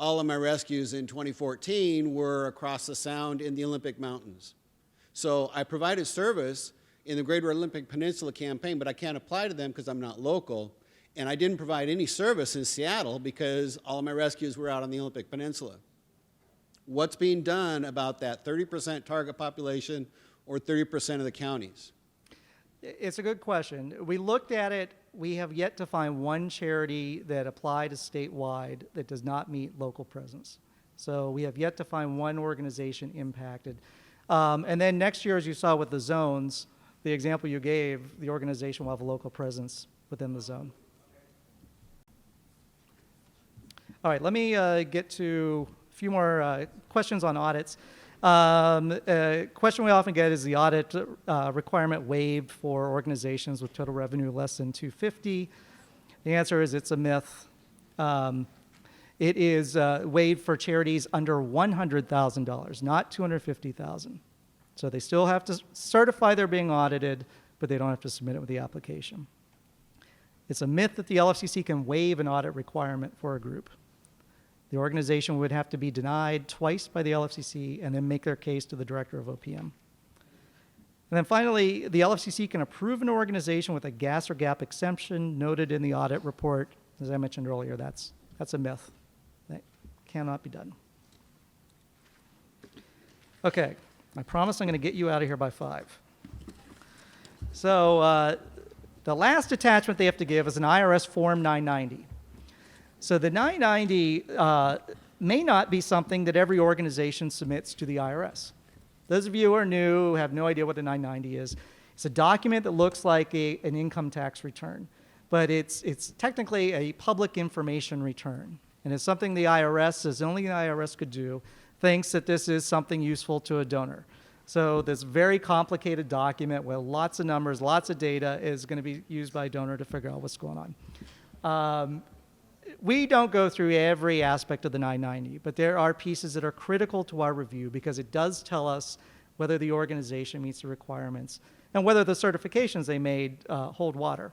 All of my rescues in 2014 were across the Sound in the Olympic Mountains. So I provided service in the Greater Olympic Peninsula campaign, but I can't apply to them because I'm not local. And I didn't provide any service in Seattle because all of my rescues were out on the Olympic Peninsula. What's being done about that 30% target population or 30% of the counties? It's a good question. We looked at it. We have yet to find one charity that applied to statewide that does not meet local presence. So we have yet to find one organization impacted. And then next year, as you saw with the zones, the example you gave, the organization will have a local presence within the zone. All right, let me get to a few more questions on audits. A question we often get is the audit requirement waived for organizations with total revenue less than $250. The answer is it's a myth. It is waived for charities under $100,000, not $250,000. So they still have to certify they're being audited, but they don't have to submit it with the application. It's a myth that the LFCC can waive an audit requirement for a group. The organization would have to be denied twice by the LFCC and then make their case to the director of OPM. And then finally, the LFCC can approve an organization with a gas or gap exemption noted in the audit report. As I mentioned earlier, that's a myth. That cannot be done. Okay, I promise I'm going to get you out of here by 5. So the last attachment they have to give is an IRS Form 990. So the 990 may not be something that every organization submits to the IRS. Those of you who are new have no idea what a 990 is. It's a document that looks like an income tax return, but it's technically a public information return. And it's something the IRS, as only the IRS could do, thinks that this is something useful to a donor. So this very complicated document with lots of numbers, lots of data is going to be used by a donor to figure out what's going on. We don't go through every aspect of the 990, but there are pieces that are critical to our review because it does tell us whether the organization meets the requirements and whether the certifications they made hold water.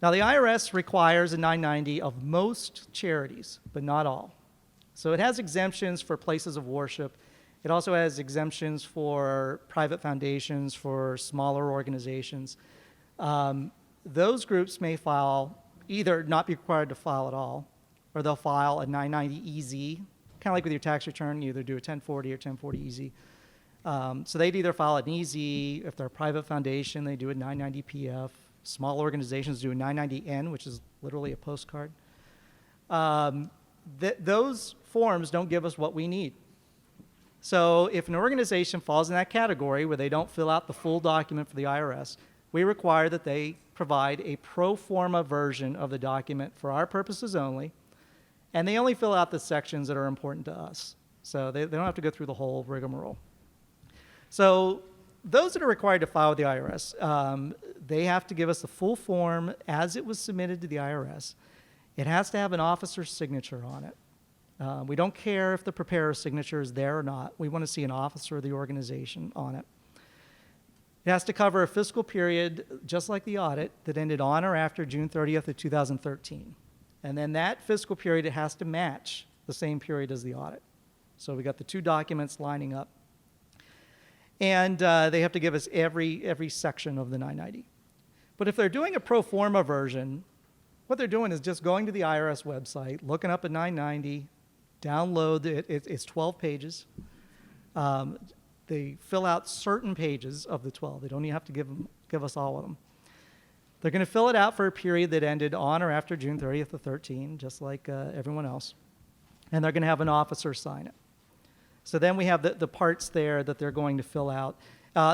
Now, the IRS requires a 990 of most charities, but not all. So it has exemptions for places of worship. It also has exemptions for private foundations, for smaller organizations. Those groups may file either not be required to file at all, or they'll file a 990 EZ, kind of like with your tax return, you either do a 1040 or 1040 EZ. So they'd either file an EZ, if they're a private foundation, they do a 990 PF. Small organizations do a 990N, which is literally a postcard. Those forms don't give us what we need. So if an organization falls in that category where they don't fill out the full document for the IRS, we require that they provide a pro forma version of the document for our purposes only, and they only fill out the sections that are important to us. So they don't have to go through the whole rigmarole. So those that are required to file with the IRS, they have to give us the full form as it was submitted to the IRS, It has to have an officer's signature on it. We don't care if the preparer's signature is there or not. We want to see an officer of the organization on it. It has to cover a fiscal period, just like the audit, that ended on or after June 30th of 2013. And then that fiscal period, it has to match the same period as the audit. So we got the two documents lining up. And they have to give us every section of the 990. But if they're doing a pro forma version, what they're doing is just going to the IRS website, looking up a 990, download it. It's 12 pages. They fill out certain pages of the 12. They don't even have to give us all of them. They're going to fill it out for a period that ended on or after June 30th of 13, just like everyone else. And they're going to have an officer sign it. So then we have the parts there that they're going to fill out.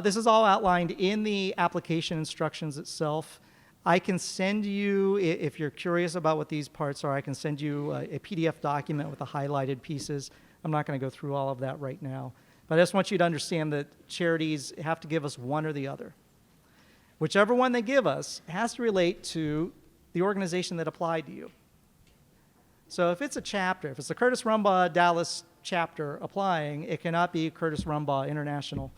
This is all outlined in the application instructions itself. I can send you, if you're curious about what these parts are, I can send you a PDF document with the highlighted pieces. I'm not going to go through all of that right now. But I just want you to understand that charities have to give us one or the other. Whichever one they give us has to relate to the organization that applied to you. So if it's a chapter, if it's the Curtis Rumbaugh Dallas chapter applying, it cannot be Curtis Rumbaugh International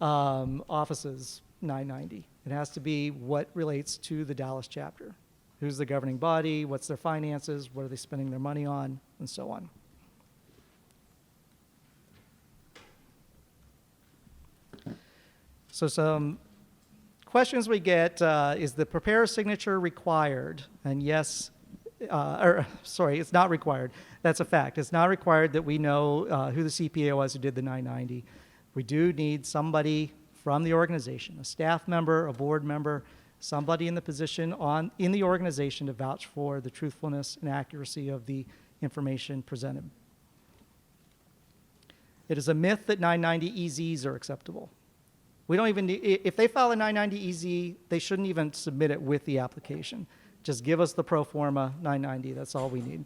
Offices 990. It has to be what relates to the Dallas chapter. Who's the governing body, what's their finances, what are they spending their money on, and so on. So some questions we get, is the preparer signature required? And yes, it's not required. That's a fact. It's not required that we know who the CPA was who did the 990. We do need somebody from the organization, a staff member, a board member, somebody in the position in the organization to vouch for the truthfulness and accuracy of the information presented. It is a myth that 990 EZs are acceptable. We don't even need, if they file a 990 EZ, they shouldn't even submit it with the application. Just give us the pro forma 990, that's all we need.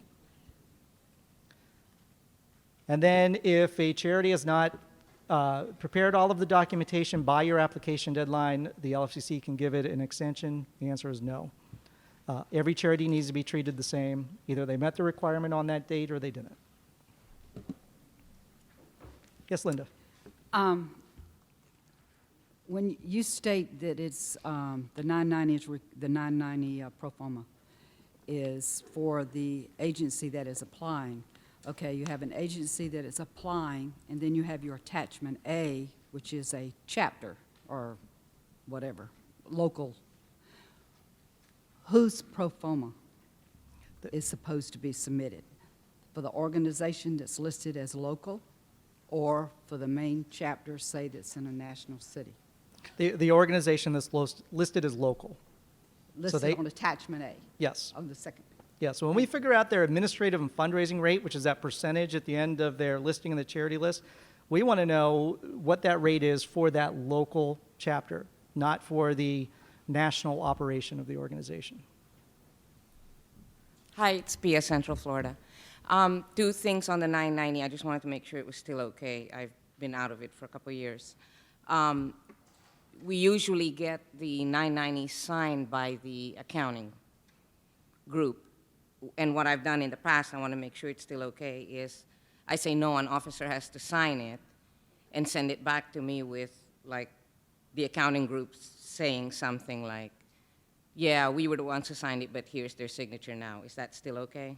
And then if a charity has not prepared all of the documentation by your application deadline, the LFCC can give it an extension. The answer is no. Every charity needs to be treated the same. Either they met the requirement on that date or they didn't. Yes, Linda. When you state that it's the 990 pro forma is for the agency that is applying. Okay, you have an agency that is applying, and then you have your attachment A, which is a chapter or whatever, local. Whose pro forma is supposed to be submitted? For the organization that's listed as local, or for the main chapter, say, that's in a national city? The organization that's listed as local. Listed on attachment A? Yes. On the second. Yeah, so when we figure out their administrative and fundraising rate, which is that percentage at the end of their listing in the charity list, we want to know what that rate is for that local chapter, not for the national operation of the organization. Hi, it's Pia, Central Florida. Two things on the 990. I just wanted to make sure it was still okay. I've been out of it for a couple of years. We usually get the 990 signed by the accounting group. And what I've done in the past, I want to make sure it's still okay, is I say no, an officer has to sign it and send it back to me with, like, the accounting group saying something like, yeah, we were the ones who signed it, but here's their signature now. Is that still okay?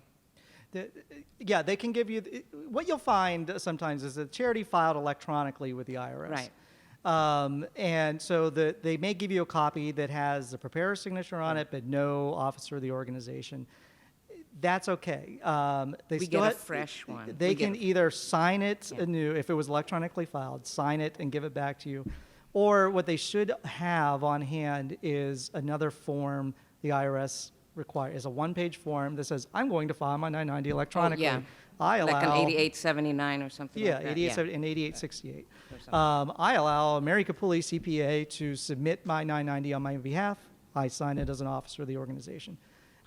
Yeah, they can give you, what you'll find sometimes is the charity filed electronically with the IRS. Right. And so they may give you a copy that has the preparer's signature on it, but no officer of the organization. That's okay. We get a fresh one. They can either sign it anew, if it was electronically filed, sign it and give it back to you. Or what they should have on hand is another form the IRS requires, is a one-page form that says, I'm going to file my 990 electronically. Oh, yeah. I allow, like an 8879 or something like that. 8870 and 8868. I allow Mary Capulli, CPA, to submit my 990 on my behalf. I sign it as an officer of the organization.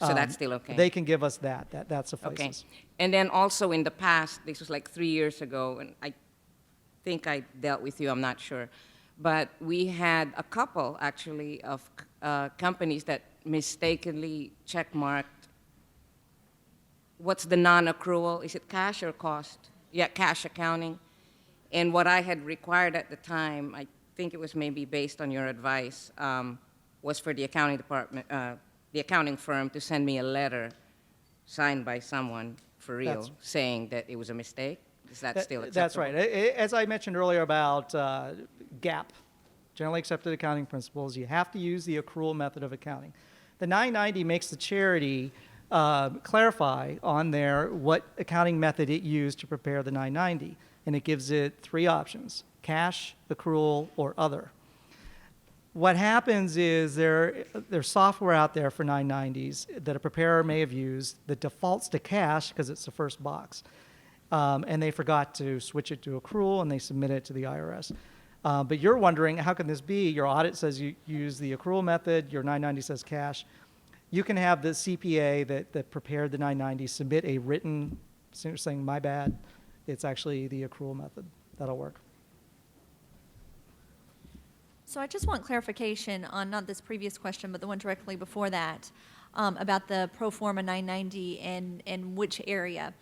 So that's still okay? They can give us that. That suffices. Okay. And then also in the past, this was like 3 years ago, and I think I dealt with you, I'm not sure. But we had a couple, actually, of companies that mistakenly checkmarked what's the non-accrual? Is it cash or cost? Yeah, cash accounting. And what I had required at the time, I think it was maybe based on your advice, was for the accounting department, the accounting firm to send me a letter signed by someone for real, That's- saying that it was a mistake. Is that still acceptable? That's right. As I mentioned earlier about GAAP, generally accepted accounting principles, you have to use the accrual method of accounting. The 990 makes the charity clarify on there what accounting method it used to prepare the 990, and it gives it 3 options: cash, accrual, or other. What happens is there's software out there for 990s that a preparer may have used that defaults to cash because it's the first box. And they forgot to switch it to accrual, and they submit it to the IRS. But you're wondering, how can this be? Your audit says you use the accrual method, your 990 says cash. You can have the CPA that prepared the 990 submit a written saying, my bad, it's actually the accrual method. That'll work. So I just want clarification on not this previous question, but the one directly before that, about the pro forma 990 and which area.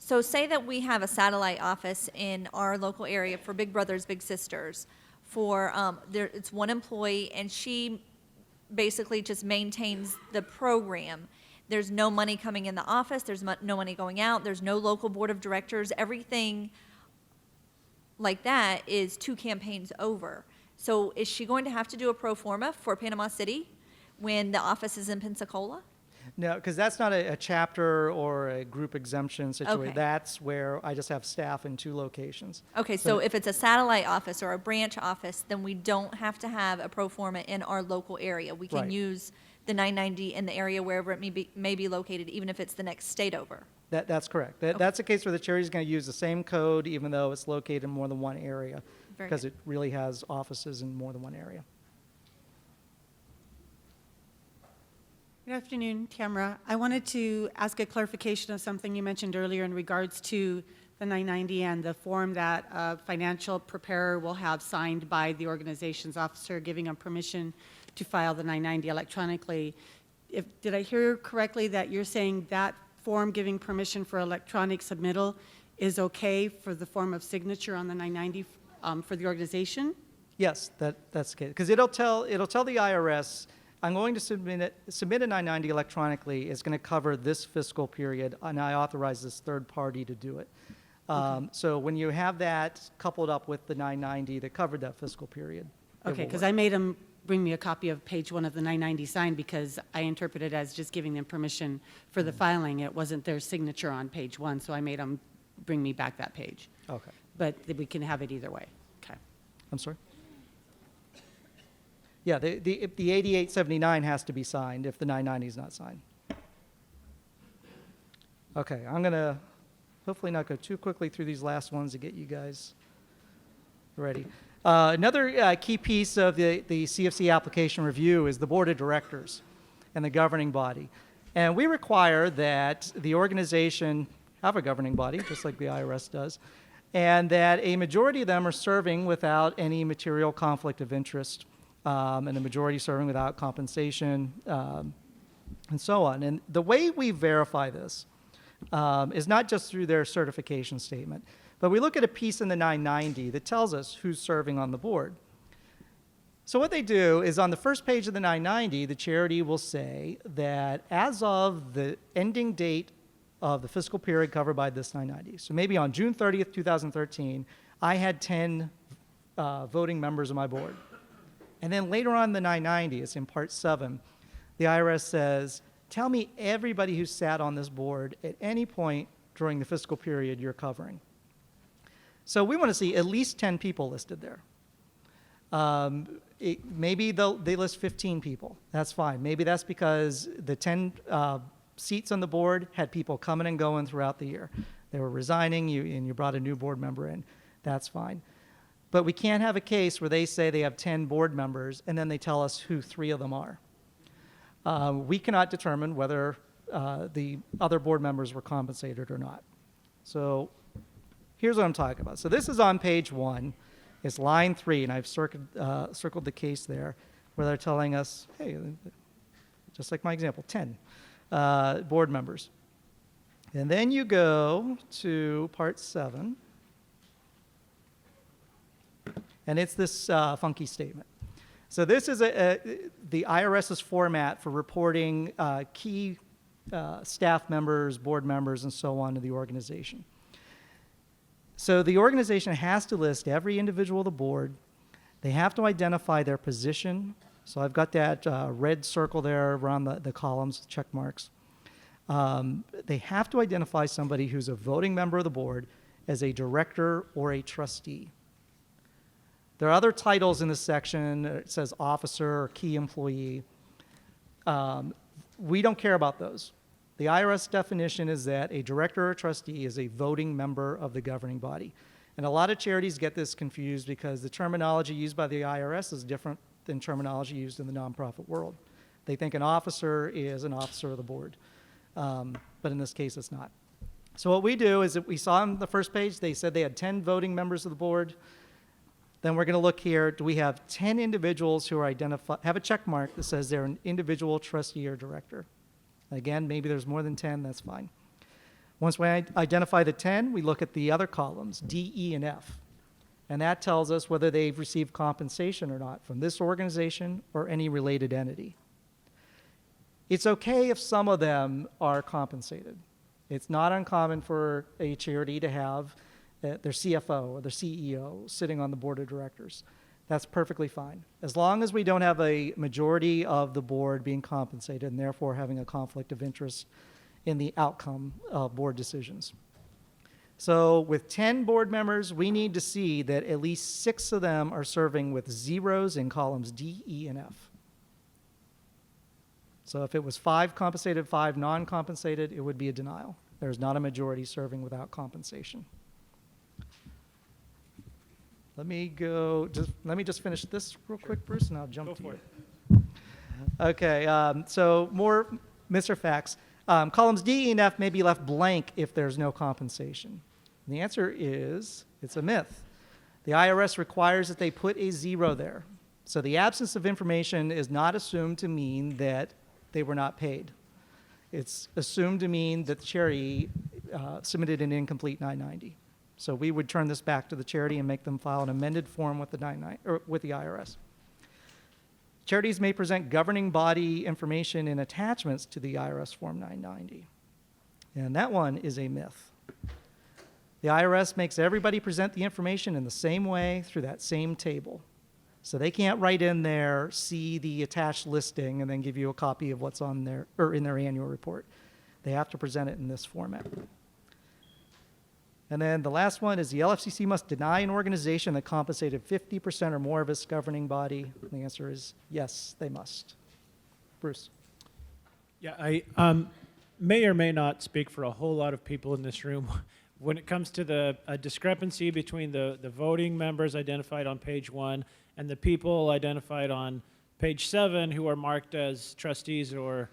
So say that we have a satellite office in our local area for Big Brothers Big Sisters. It's one employee, and she basically just maintains the program. There's no money coming in the office. There's no money going out. There's no local board of directors. Everything like that is 2 campaigns over. So is she going to have to do a pro forma for Panama City when the office is in Pensacola? No, because that's not a chapter or a group exemption situation. Okay. That's where I just have staff in 2 locations. Okay, so if it's a satellite office or a branch office, then we don't have to have a pro forma in our local area. We can Right. use the 990 in the area wherever it may be located, even if it's the next state over. That's correct. That's the case where the charity is going to use the same code even though it's located in more than one area, Very because good. it really has offices in more than one area. Good afternoon, Tamara. I wanted to ask a clarification of something you mentioned earlier in regards to the 990 and the form that a financial preparer will have signed by the organization's officer giving them permission to file the 990 electronically. Did I hear correctly that you're saying that form giving permission for electronic submittal is okay for the form of signature on the 990 for the organization? Yes, that's the case. Because it'll tell the IRS, I'm going to submit a 990 electronically. It's going to cover this fiscal period, and I authorize this third party to do it. So when you have that coupled up with the 990 that covered that fiscal period. Okay, because I made them bring me a copy of page 1 of the 990 sign because I interpret it as just giving them permission for the filing. It wasn't their signature on page 1, so I made them bring me back that page. Okay. But we can have it either way. Okay. I'm sorry? Yeah, the 8879 has to be signed if the 990 is not signed. Okay, I'm going to hopefully not go too quickly through these last ones to get you guys ready. Another key piece of the CFC application review is the board of directors and the governing body. And we require that the organization have a governing body, just like the IRS does, and that a majority of them are serving without any material conflict of interest, and the majority serving without compensation, and so on. And the way we verify this is not just through their certification statement, but we look at a piece in the 990 that tells us who's serving on the board. So what they do is on the first page of the 990, the charity will say that as of the ending date of the fiscal period covered by this 990, so maybe on June 30th, 2013, I had 10 voting members of my board. And then later on in the 990, it's in part 7, the IRS says, tell me everybody who sat on this board at any point during the fiscal period you're covering. So we want to see at least 10 people listed there. Maybe they list 15 people. That's fine. Maybe that's because the 10 seats on the board had people coming and going throughout the year. They were resigning, and you brought a new board member in. That's fine. But we can't have a case where they say they have 10 board members and then they tell us who 3 of them are. We cannot determine whether the other board members were compensated or not. So here's what I'm talking about. So this is on page 1. It's line 3, and I've circled the case there, where they're telling us, hey, just like my example, 10 board members. And then you go to part 7. And it's this funky statement. So this is the IRS's format for reporting key staff members, board members, and so on to the organization. So the organization has to list every individual of the board. They have to identify their position. So I've got that red circle there around the columns, check marks. They have to identify somebody who's a voting member of the board as a director or a trustee. There are other titles in this section. It says officer or key employee. We don't care about those. The IRS definition is that a director or trustee is a voting member of the governing body. And a lot of charities get this confused because the terminology used by the IRS is different than terminology used in the nonprofit world. They think an officer is an officer of the board, but in this case it's not. So what we do is that we saw on the first page, they said they had 10 voting members of the board. Then we're going to look here, do we have 10 individuals who are have a check mark that says they're an individual trustee or director? Again, maybe there's more than 10, that's fine. Once we identify the 10, we look at the other columns, D, E, and F. And that tells us whether they've received compensation or not from this organization or any related entity. It's okay if some of them are compensated. It's not uncommon for a charity to have their CFO or their CEO sitting on the board of directors. That's perfectly fine, as long as we don't have a majority of the board being compensated and therefore having a conflict of interest in the outcome of board decisions. So with 10 board members, we need to see that at least 6 of them are serving with zeros in columns D, E, and F. So if it was 5 compensated, 5 non-compensated, it would be a denial. There's not a majority serving without compensation. Let me just finish this real quick, Bruce, and I'll jump to you. Okay, so more myths or facts. Columns D, E, and F may be left blank if there's no compensation. And the answer is, it's a myth. The IRS requires that they put a 0 there. So the absence of information is not assumed to mean that they were not paid. It's assumed to mean that the charity submitted an incomplete 990. So we would turn this back to the charity and make them file an amended form with the IRS. Charities may present governing body information in attachments to the IRS Form 990. And that one is a myth. The IRS makes everybody present the information in the same way through that same table. So they can't write in there, see the attached listing, and then give you a copy of what's on there or in their annual report. They have to present it in this format. And then the last one is the LFCC must deny an organization that compensated 50% or more of its governing body. And the answer is yes, they must. Bruce. Yeah, I may or may not speak for a whole lot of people in this room. When it comes to the discrepancy between the voting members identified on page 1 and the people identified on page 7 who are marked as trustees or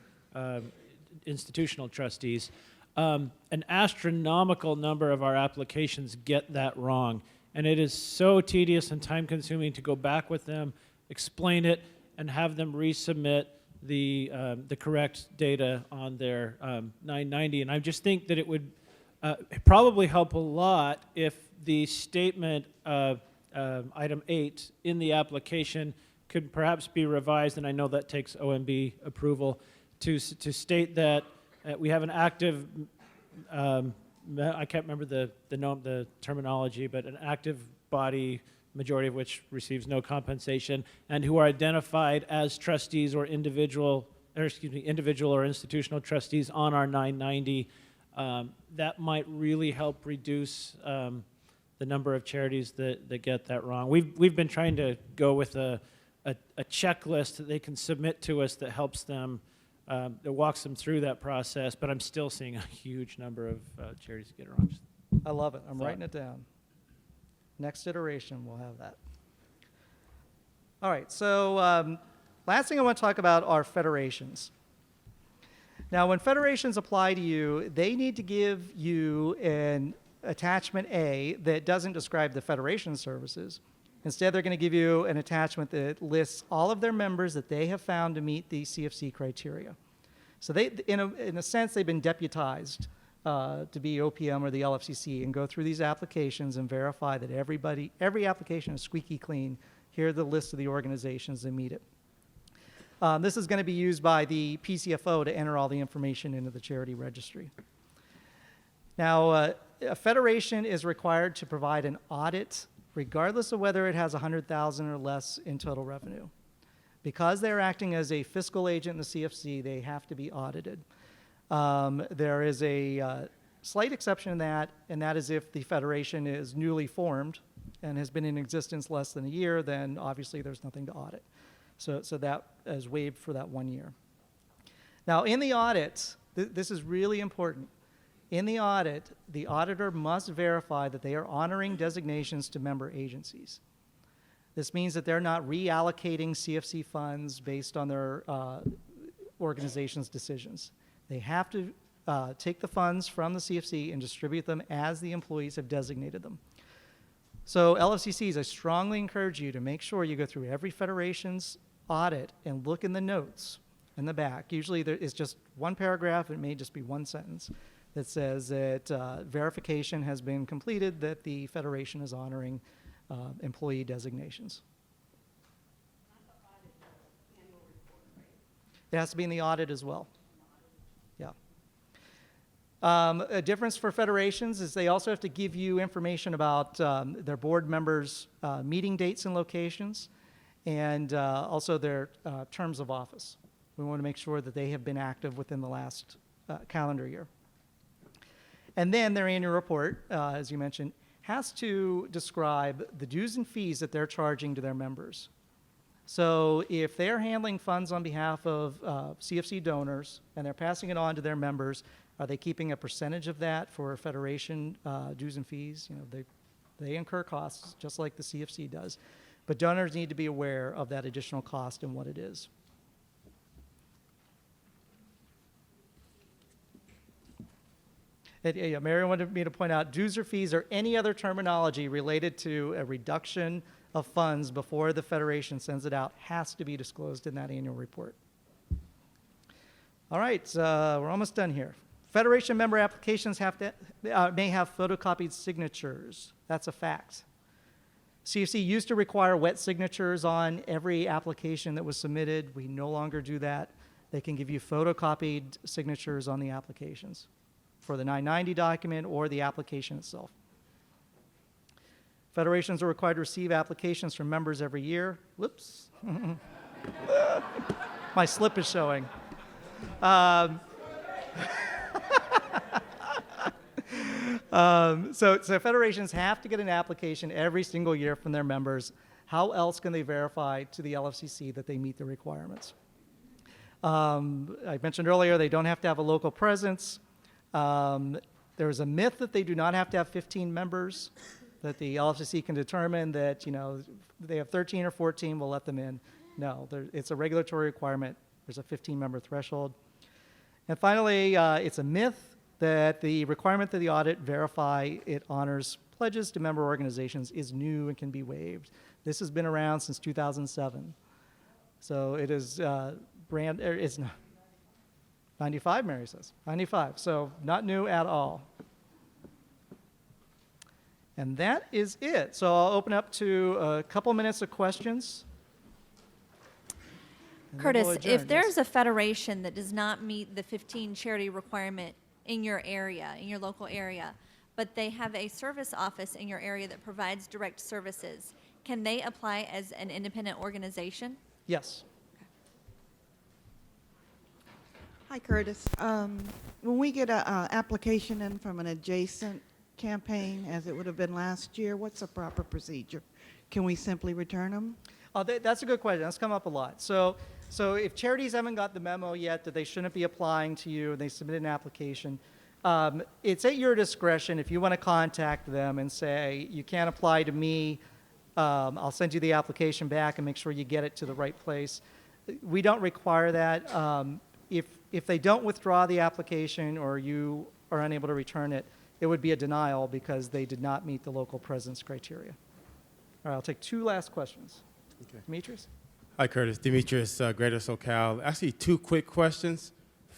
institutional trustees, an astronomical number of our applications get that wrong. And it is so tedious and time-consuming to go back with them, explain it, and have them resubmit the correct data on their 990. And I just think that it would probably help a lot if the statement of item 8 in the application could perhaps be revised, and I know that takes OMB approval, to state that we have an active, I can't remember the terminology, but an active body, majority of which receives no compensation, and who are identified as trustees or individual or institutional trustees on our 990. That might really help reduce the number of charities that get that wrong. We've been trying to go with a checklist that they can submit to us that helps them, that walks them through that process, but I'm still seeing a huge number of charities get it wrong. I love it. I'm writing it down. Next iteration, we'll have that. All right, so last thing I want to talk about are federations. Now, when federations apply to you, they need to give you an attachment A that doesn't describe the federation services. Instead, they're going to give you an attachment that lists all of their members that they have found to meet the CFC criteria. So they, in a sense, they've been deputized to be OPM or the LFCC and go through these applications and verify that every application is squeaky clean. Here are the list of the organizations that meet it. This is going to be used by the PCFO to enter all the information into the charity registry. Now, a federation is required to provide an audit regardless of whether it has 100,000 or less in total revenue. Because they're acting as a fiscal agent in the CFC, they have to be audited. There is a slight exception in that, and that is if the federation is newly formed and has been in existence less than a year, then obviously there's nothing to audit. So that is waived for that 1 year. Now, in the audit, this is really important. In the audit, the auditor must verify that they are honoring designations to member agencies. This means that they're not reallocating CFC funds based on their organization's decisions. They have to take the funds from the CFC and distribute them as the employees have designated them. So LFCCs, I strongly encourage you to make sure you go through every federation's audit and look in the notes in the back. Usually there is just one paragraph, it may just be one sentence, that says that verification has been completed that the federation is honoring employee designations. It has to be in the audit as well. Yeah. A difference for federations is they also have to give you information about their board members' meeting dates and locations, and also their terms of office. We want to make sure that they have been active within the last calendar year. And then their annual report, as you mentioned, has to describe the dues and fees that they're charging to their members. So if they're handling funds on behalf of CFC donors and they're passing it on to their members, are they keeping a percentage of that for federation dues and fees? You know, they incur costs just like the CFC does. But donors need to be aware of that additional cost and what it is. Mary wanted me to point out, dues or fees or any other terminology related to a reduction of funds before the federation sends it out has to be disclosed in that annual report. All right, we're almost done here. Federation member applications may have photocopied signatures. That's a fact. CFC used to require wet signatures on every application that was submitted. We no longer do that. They can give you photocopied signatures on the applications for the 990 document or the application itself. Federations are required to receive applications from members every year. Whoops. My slip is showing. So federations have to get an application every single year from their members. How else can they verify to the LFCC that they meet the requirements? I mentioned earlier they don't have to have a local presence. There's a myth that they do not have to have 15 members, that the LFCC can determine that, you know, they have 13 or 14, we'll let them in. No, it's a regulatory requirement. There's a 15-member threshold. And finally, it's a myth that the requirement that the audit verify it honors pledges to member organizations is new and can be waived. This has been around since 2007. So it is it's not. 95, Mary says. 95, so not new at all. And that is it. So I'll open up to a couple minutes of questions. Curtis, if there's a federation that does not meet the 15 charity requirement in your area, in your local area, but they have a service office in your area that provides direct services, can they apply as an independent organization? Yes. Hi, Curtis. When we get an application in from an adjacent campaign, as it would have been last year, what's the proper procedure? Can we simply return them? That's a good question. That's come up a lot. So if charities haven't got the memo yet that they shouldn't be applying to you and they submit an application, it's at your discretion if you want to contact them and say, you can't apply to me, I'll send you the application back and make sure you get it to the right place. We don't require that. If they don't withdraw the application or you are unable to return it, it would be a denial because they did not meet the local presence criteria. All right, I'll take two last questions. Okay. Demetrius? Hi, Curtis. Demetrius, Greater SoCal. Actually, two quick questions.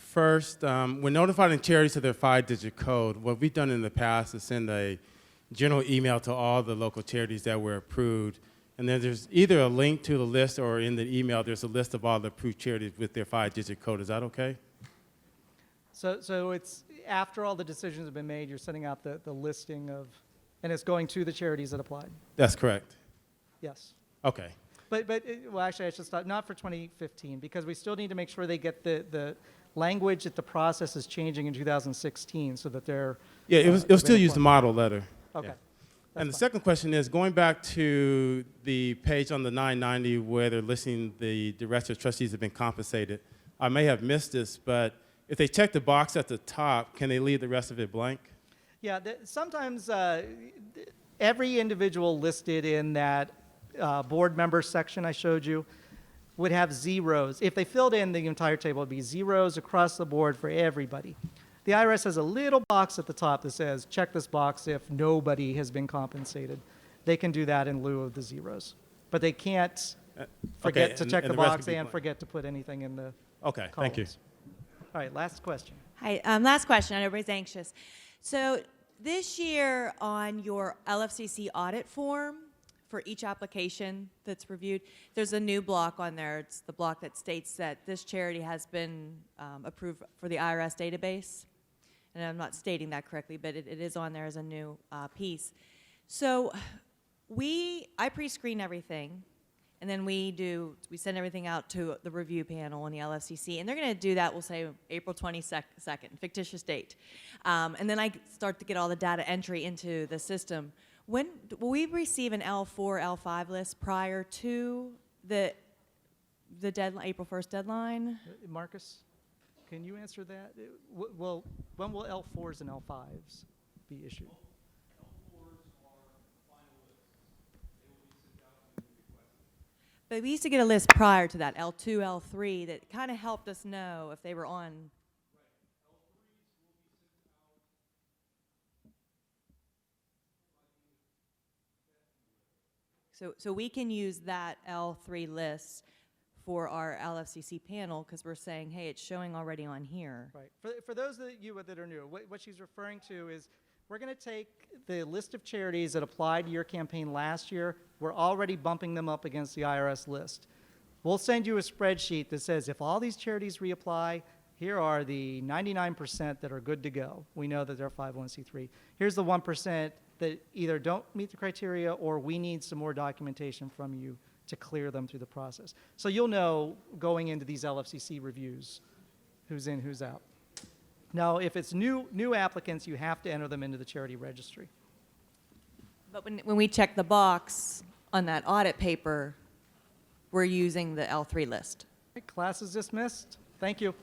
First, when notifying charities of their 5-digit code, what we've done in the past is send a general email to all the local charities that were approved. And then there's either a link to the list or in the email, there's a list of all the approved charities with their 5-digit code. Is that okay? So it's after all the decisions have been made, you're sending out the listing of, and it's going to the charities that applied? That's correct. Yes. Okay. Well, actually, I should stop, not for 2015, because we still need to make sure they get the language that the process is changing in 2016 so that they're. Yeah, it'll still use the model letter. Okay. Yeah. And the second question is, going back to the page on the 990 where they're listing the directors, trustees have been compensated. I may have missed this, but if they check the box at the top, can they leave the rest of it blank? Yeah, sometimes every individual listed in that board member section I showed you would have zeros. If they filled in the entire table, it would be zeros across the board for everybody. The IRS has a little box at the top that says, check this box if nobody has been compensated. They can do that in lieu of the zeros. But they can't forget to check the box and forget to put anything in the Okay, columns. thank you. All right, last question. Hi, last question. I know everybody's anxious. So this year on your LFCC audit form, for each application that's reviewed, there's a new block on there. It's the block that states that this charity has been approved for the IRS database. And I'm not stating that correctly, but it is on there as a new piece. So I pre-screen everything, and then we send everything out to the review panel in the LFCC, and they're going to do that, we'll say April 22nd, fictitious date. And then I start to get all the data entry into the system. When will we receive an L4, L5 list prior to the deadline, April 1st deadline? Marcus, can you answer that? Well, when will L4s and L5s be issued? But we used to get a list prior to that, L2, L3, that kind of helped us know if they were on. So we can use that L3 list for our LFCC panel because we're saying, hey, it's showing already on here. Right. For those of you that are new, what she's referring to is we're going to take the list of charities that applied to your campaign last year. We're already bumping them up against the IRS list. We'll send you a spreadsheet that says if all these charities reapply, here are the 99% that are good to go. We know that they're 501c3. Here's the 1% that either don't meet the criteria or we need some more documentation from you to clear them through the process. So you'll know going into these LFCC reviews who's in, who's out. Now, if it's new applicants, you have to enter them into the charity registry. But when we check the box on that audit paper, we're using the L3 list. Class is dismissed. Thank you.